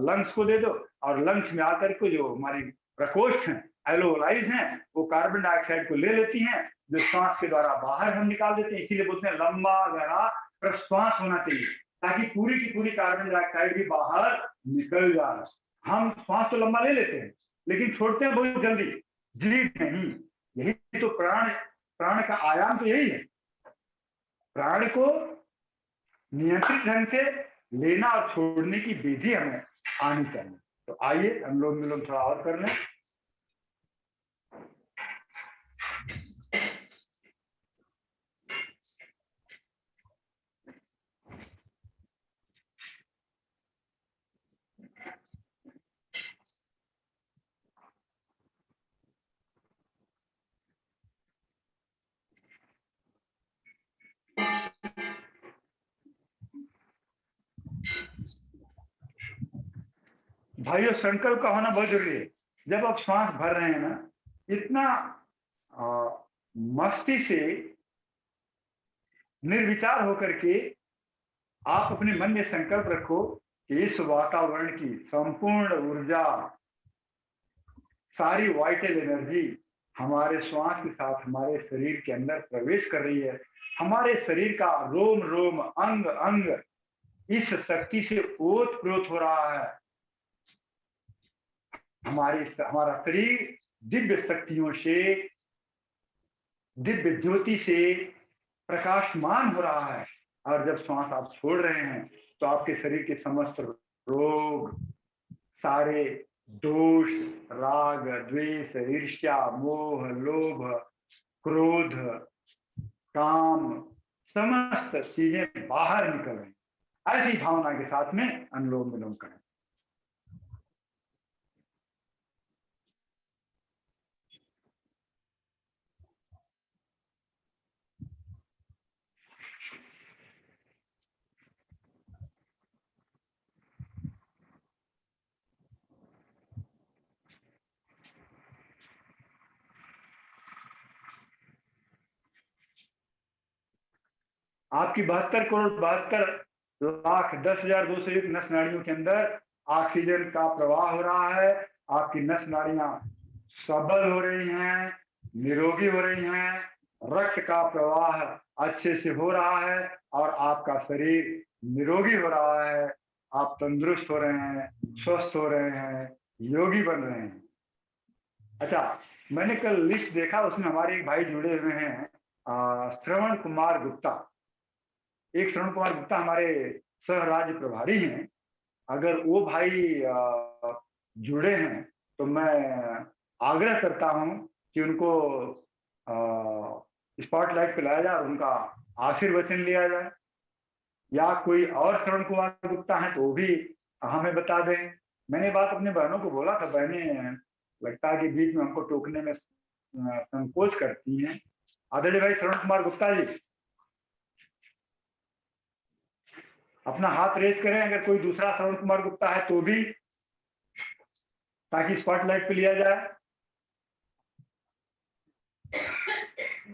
लंग्स को दे दो, और लंग्स में आकर के जो हमारी प्रकोष्ठ हैं, एलोलाइज हैं, वो कार्बन डाइऑक्साइड को ले लेती हैं, जो श्वास के द्वारा बाहर हम निकाल देते हैं। इसीलिए बोलते हैं लंबा गहरा प्रश्वास होना चाहिए ताकि पूरी की पूरी कार्बन डाइऑक्साइड भी बाहर निकल जाए। हम श्वास तो लंबा ले लेते हैं लेकिन छोड़ते हैं बहुत जल्दी, जी नहीं। यही तो प्राण का आयाम तो यही है, प्राण को नियंत्रित ढंग से लेना और छोड़ने की विधि हमें आनी चाहिए। तो आइए हम लोग थोड़ा और कर लें। भाइयों, संकल्प का होना बहुत जरूरी है। जब आप श्वास भर रहे हैं ना, इतना मस्ती से निर्विचार होकर के आप अपने मन में संकल्प रखो कि इस वातावरण की संपूर्ण ऊर्जा सारी वाइटल एनर्जी हमारे श्वास के साथ हमारे शरीर के अंदर प्रवेश कर रही है। हमारे शरीर का रोम रोम अंग अंग इस शक्ति से ओत-प्रोत हो रहा है। हमारा शरीर दिव्य शक्तियों से, दिव्य ज्योति से प्रकाशमान हो रहा है। और जब श्वास आप छोड़ रहे हैं तो आपके शरीर के समस्त रोग, सारे दोष, राग, द्वेष, ईर्ष्या, मोह, लोभ, क्रोध, काम, समस्त चीजें बाहर निकल रही। ऐसी भावना के साथ में अनुलोम विलोम करें। आपकी 72 करोड़ 72,10,201 नस नाड़ियों के अंदर ऑक्सीजन का प्रवाह हो रहा है। आपकी नस नाड़ियां सबल हो रही हैं, निरोगी हो रही हैं, रक्त का प्रवाह अच्छे से हो रहा है और आपका शरीर निरोगी हो रहा है। आप तंदुरुस्त हो रहे हैं, स्वस्थ हो रहे हैं, योगी बन रहे हैं। अच्छा, मैंने कल लिस्ट देखा, उसमें हमारे एक भाई जुड़े हुए हैं, श्रवण कुमार गुप्ता। एक श्रवण कुमार गुप्ता हमारे सह राज्य प्रभारी हैं। अगर वो भाई जुड़े हैं तो मैं आग्रह करता हूं कि उनको स्पॉटलाइट पे लाया जाए और उनका आशीर्वचन लिया जाए। या कोई और श्रवण कुमार गुप्ता हैं तो वो भी हमें बता दें। मैंने बात अपने बहनों को बोला था, बहनें लगता है कि बीच में हमको टोकने में संकोच करती हैं। आदरणीय भाई श्रवण कुमार गुप्ता जी, अपना हाथ रेज करें अगर कोई दूसरा श्रवण कुमार गुप्ता है तो भी, ताकि स्पॉटलाइट पे लिया जाए।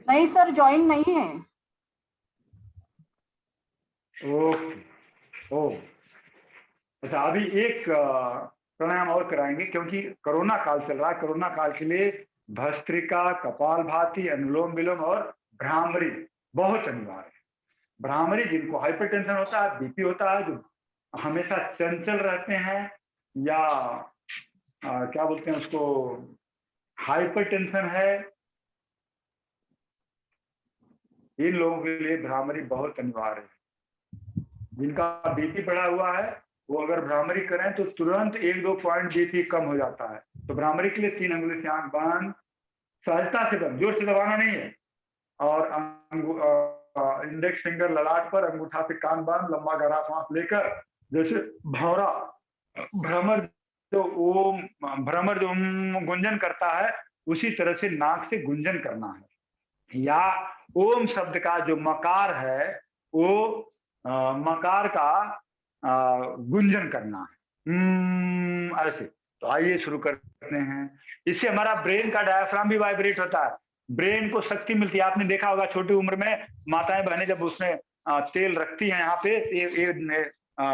नहीं सर, ज्वाइन नहीं है। ओके, अच्छा, अभी एक प्राणायाम और कराएंगे क्योंकि कोरोना काल चल रहा है। कोरोना काल के लिए भस्त्रिका, कपालभाति, अनुलोम विलोम और भ्रामरी बहुत अनिवार्य है। भ्रामरी जिनको हाइपरटेंशन होता है, बीपी होता है, जो हमेशा चंचल रहते हैं, या क्या बोलते हैं उसको, हाइपरटेंशन है, इन लोगों के लिए भ्रामरी बहुत अनिवार्य है। जिनका बीपी बढ़ा हुआ है वो अगर भ्रामरी करें तो तुरंत 1-2 पॉइंट बीपी कम हो जाता है। तो भ्रामरी के लिए 3 अंगुली से आंख बंद, सहजता से बंद, जोर से दबाना नहीं है, और इंडेक्स फिंगर ललाट पर, अंगूठा से कान बंद, लंबा गहरा सांस लेकर, जैसे भौरा भ्रमर जो ओम गुंजन करता है उसी तरह से नाक से गुंजन करना है। या ओम शब्द का जो मकार है वो मकार का गुंजन करना है, ऐसे। तो आइए शुरू करते हैं। इससे हमारा ब्रेन का डायफ्राम भी वाइब्रेट होता है, ब्रेन को शक्ति मिलती है। आपने देखा होगा छोटी उम्र में माताएं बहनें जब उसमें तेल रखती हैं यहाँ पे, ये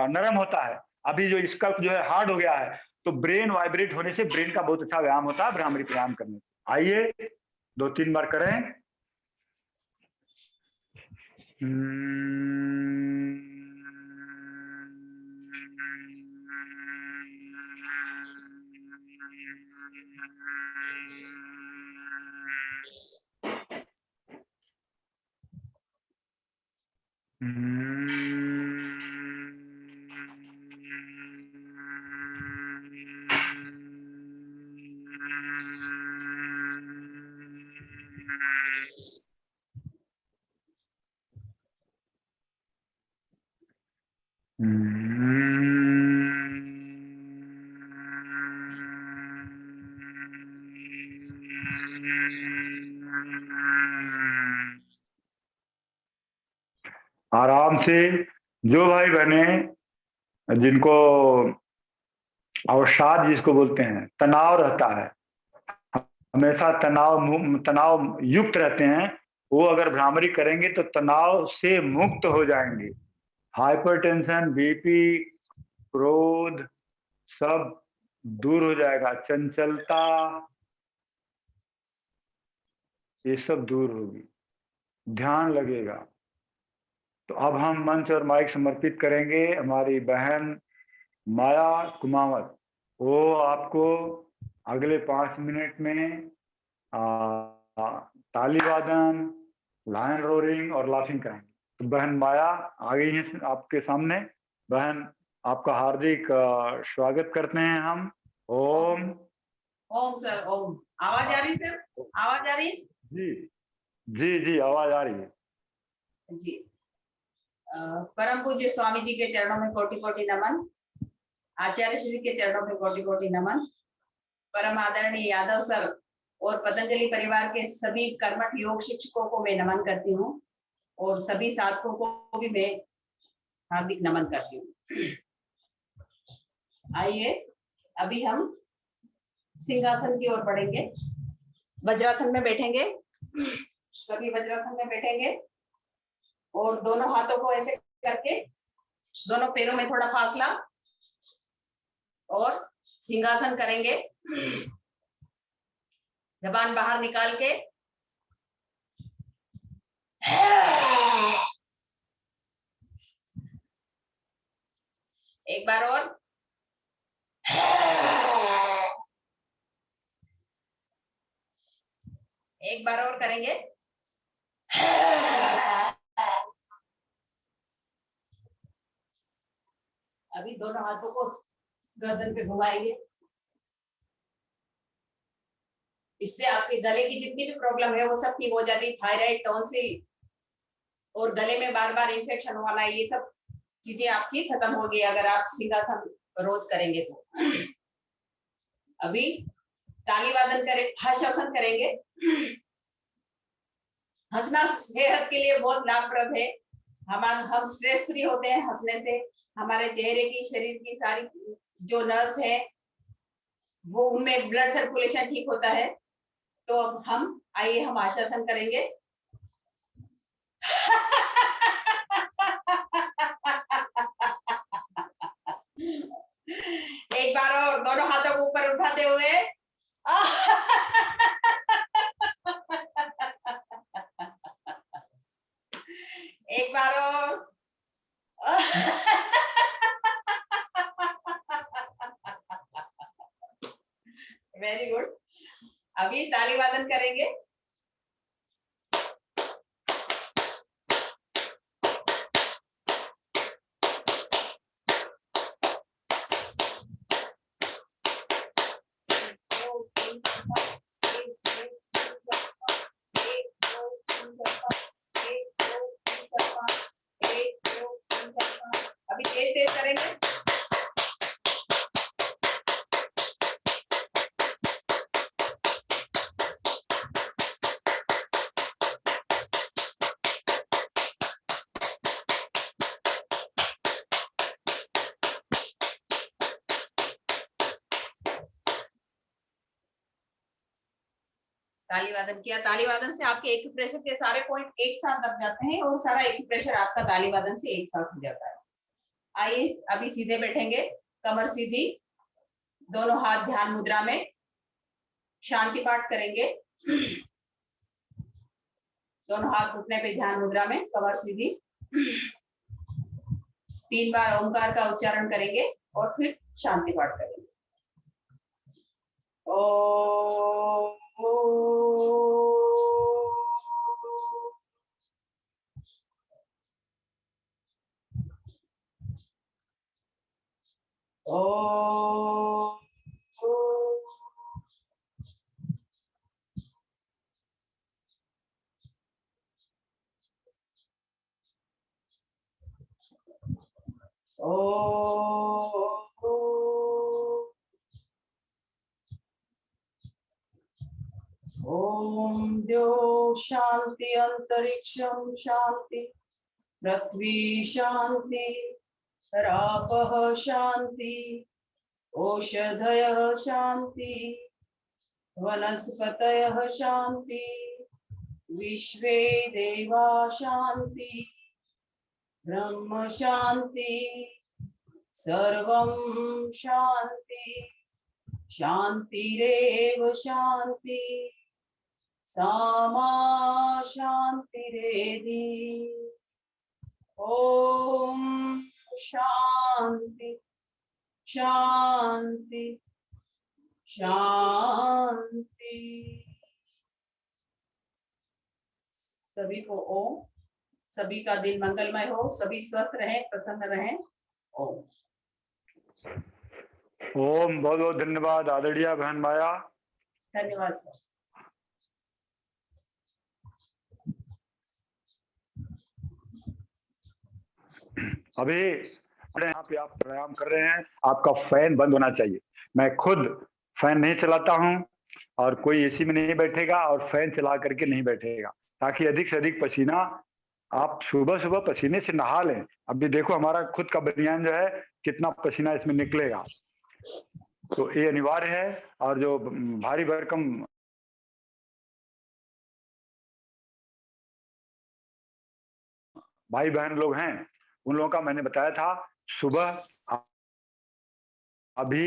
नरम होता है। अभी जो इसका जो है हार्ड हो गया है, तो ब्रेन वाइब्रेट होने से ब्रेन का बहुत अच्छा व्यायाम होता है भ्रामरी प्राणायाम करने से। आइए 2-3 बार करें। आराम से। जो भाई बहने जिनको अवसाद जिसको बोलते हैं, तनाव रहता है, हमेशा तनाव युक्त रहते हैं, वो अगर भ्रामरी करेंगे तो तनाव से मुक्त हो जाएंगे। हाइपरटेंशन, बीपी, क्रोध सब दूर हो जाएगा। चंचलता, ये सब दूर होगी, ध्यान लगेगा। तो अब हम मंच और माइक समर्पित करेंगे हमारी बहन माया कुमावत। वो आपको अगले 5 मिनट में ताली वादन, लायन रोरिंग और लाफिंग कराएंगे। तो बहन माया आ गई है आपके सामने। बहन, आपका हार्दिक स्वागत करते हैं हम। ओम ओम सर, ओम। आवाज आ रही सर? आवाज आ रही? जी जी जी, आवाज आ रही है जी। परम पूज्य स्वामी जी के चरणों में कोटि कोटि नमन। आचार्य श्री के चरणों में कोटि कोटि नमन। परम आदरणीय यादव सर और पतंजलि परिवार के सभी कर्मठ योग शिक्षकों को मैं नमन करती हूँ और सभी साधकों को भी मैं हार्दिक नमन करती हूँ। आइए अभी हम सिंहासन की ओर बढ़ेंगे। वज्रासन में बैठेंगे, सभी वज्रासन में बैठेंगे और दोनों हाथों को ऐसे करके दोनों पैरों में थोड़ा फासला और सिंहासन करेंगे। जबान बाहर निकाल के एक बार और, एक बार और करेंगे। अभी दोनों हाथों को गर्दन पे घुमाएंगे। इससे आपके गले की जितनी भी प्रॉब्लम है वो सब ठीक हो जाती है। थायराइड, टॉन्सिल और गले में बार बार इन्फेक्शन होना, ये सब चीजें आपकी खत्म होगी अगर आप सिंहासन रोज करेंगे तो। अभी ताली वादन करें, हर्षासन करेंगे। हंसना सेहत के लिए बहुत लाभप्रद है। हम स्ट्रेस फ्री होते हैं हंसने से। हमारे चेहरे की, शरीर की सारी जो नर्व्स है वो उनमें ब्लड सर्कुलेशन ठीक होता है। तो अब हम आइए हम हर्षासन करेंगे। एक बार और दोनों हाथों को ऊपर उठाते हुए एक बार और वेरी गुड। अभी ताली वादन करेंगे। अभी तेज तेज करेंगे। ताली वादन किया। ताली वादन से आपके एक्यूप्रेशर के सारे पॉइंट एक साथ दब जाते हैं और सारा एक्यूप्रेशर आपका ताली वादन से एक साथ हो जाता है। आइए अभी सीधे बैठेंगे, कमर सीधी, दोनों हाथ ध्यान मुद्रा में, शांति पाठ करेंगे। दोनों हाथ घुटने पे ध्यान मुद्रा में, कमर सीधी। 3 बार ओंकार का उच्चारण करेंगे और फिर शांति पाठ करेंगे। ओम ओम द्यो शांति, अंतरिक्षम शांति, पृथ्वी शांति, रापः शांति, औषधयः शांति, वनस्पतयः शांति, विश्वे देवा शांति, ब्रह्म शांति, सर्वं शांति, शांतिरेव शांति। सामा शांतिरेधि। ओम शांति शांति शांति। सभी को ओम। सभी का दिन मंगलमय हो, सभी स्वस्थ रहें, प्रसन्न रहें। ओम। ओम। बहुत बहुत धन्यवाद आदरणीय बहन माया। धन्यवाद सर। अभी यहाँ पे आप प्राणायाम कर रहे हैं, आपका फैन बंद होना चाहिए। मैं खुद फैन नहीं चलाता हूँ और कोई एसी में नहीं बैठेगा और फैन चला करके नहीं बैठेगा, ताकि अधिक से अधिक पसीना, आप सुबह सुबह पसीने से नहा लें। अभी देखो हमारा खुद का बनियान जो है कितना पसीना इसमें निकलेगा, तो ये अनिवार्य है। और जो भारी भरकम भाई बहन लोग हैं, उन लोगों का मैंने बताया था सुबह। अभी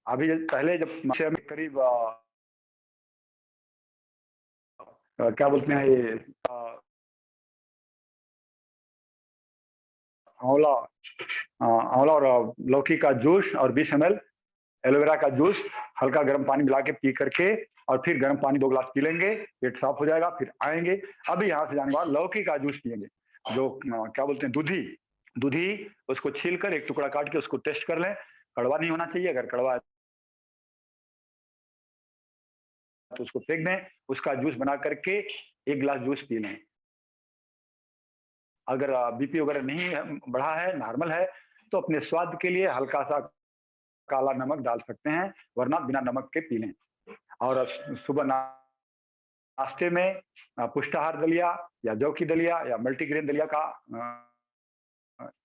अभी पहले जब करीब क्या बोलते हैं ये आंवला और लौकी का जूस और 20 ml एलोवेरा का जूस हल्का गर्म पानी मिला के पी करके और फिर गर्म पानी 2 गिलास पी लेंगे, पेट साफ हो जाएगा। फिर आएंगे, अभी यहाँ से जाने के बाद लौकी का जूस पियेंगे, जो क्या बोलते हैं दूधी, उसको छील कर एक टुकड़ा काट के उसको टेस्ट कर लें। कड़वा नहीं होना चाहिए, अगर कड़वा है तो उसको फेंक दें, उसका जूस बना करके 1 गिलास जूस पी लें। अगर बीपी वगैरह नहीं बढ़ा है, नॉर्मल है, तो अपने स्वाद के लिए हल्का सा काला नमक डाल सकते हैं, वरना बिना नमक के पी लें। और सुबह नाश्ते में पुष्टाहार दलिया या जौ की दलिया या मल्टीग्रेन दलिया का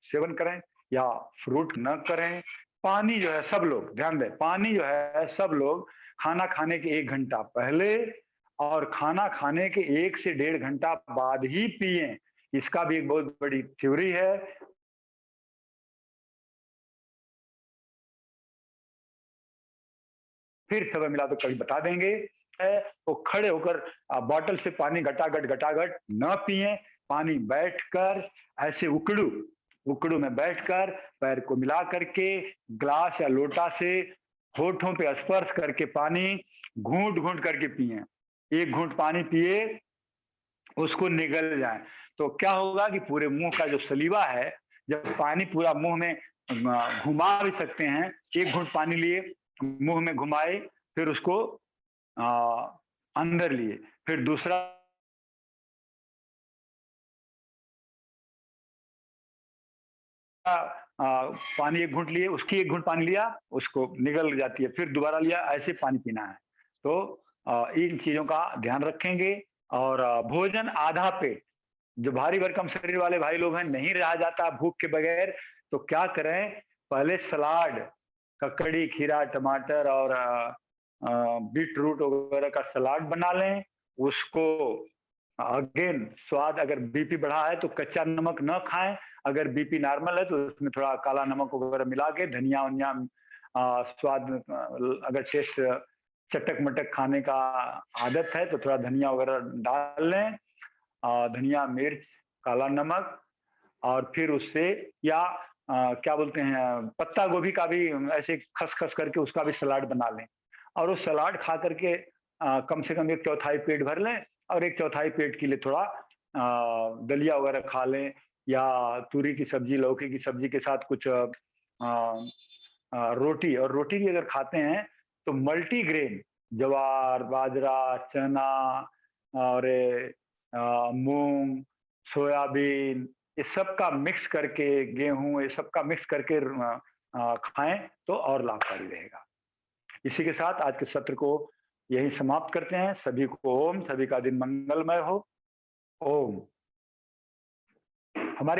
सेवन करें या फ्रूट न करें। पानी जो है सब लोग ध्यान दें, पानी जो है सब लोग खाना खाने के 1 घंटा पहले और खाना खाने के 1 से 1.5 घंटा बाद ही पिएं। इसका भी एक बहुत बड़ी थ्योरी है। फिर समय मिला तो कभी बता देंगे। तो खड़े होकर बॉटल से पानी घटाघट न पिए। पानी बैठकर ऐसे उकड़ू में बैठकर पैर को मिला करके ग्लास या लोटा से होठों पे स्पर्श करके पानी घूंट करके पिए। 1 घूंट पानी पिए, उसको निगल जाए तो क्या होगा कि पूरे मुंह का जो सलीवा है, जब पानी पूरा मुंह में घुमा भी सकते हैं। 1 घूंट पानी लिए, मुंह में घुमाए, फिर उसको अंदर लिए, फिर दूसरा पानी 1 घूंट लिए, उसकी 1 घूंट पानी लिया, उसको निगल जाती है, फिर दोबारा लिया, ऐसे पानी पीना है। तो इन चीजों का ध्यान रखेंगे। और भोजन आधा पेट, जो भारी भरकम शरीर वाले भाई लोग हैं, नहीं रहा जाता भूख के बगैर, तो क्या करें, पहले सलाद, ककड़ी, खीरा, टमाटर और बीट रूट वगैरह का सलाद बना लें। उसको अगेन स्वाद, अगर बीपी बढ़ा है तो कच्चा नमक न खाएं, अगर बीपी नॉर्मल है तो उसमें थोड़ा काला नमक वगैरह मिला के धनिया वनिया स्वाद, अगर टेस्ट चटक मटक खाने का आदत है तो थोड़ा धनिया वगैरह डाल लें, धनिया, मिर्च, काला नमक। और फिर उससे या क्या बोलते हैं, पत्ता गोभी का भी ऐसे खस करके उसका भी सलाद बना लें। और उस सलाद खा करके कम से कम 1/4 पेट भर लें और 1/4 पेट के लिए थोड़ा दलिया वगैरह खा लें, या तूरी की सब्जी, लौकी की सब्जी के साथ कुछ रोटी। और रोटी भी अगर खाते हैं तो मल्टीग्रेन, ज्वार, बाजरा, चना और मूंग, सोयाबीन, ये सब का मिक्स करके, गेहूं, ये सब का मिक्स करके खाएं तो और लाभकारी रहेगा। इसी के साथ आज के सत्र को यही समाप्त करते हैं। सभी को ओम, सभी का दिन मंगलमय हो। ओम।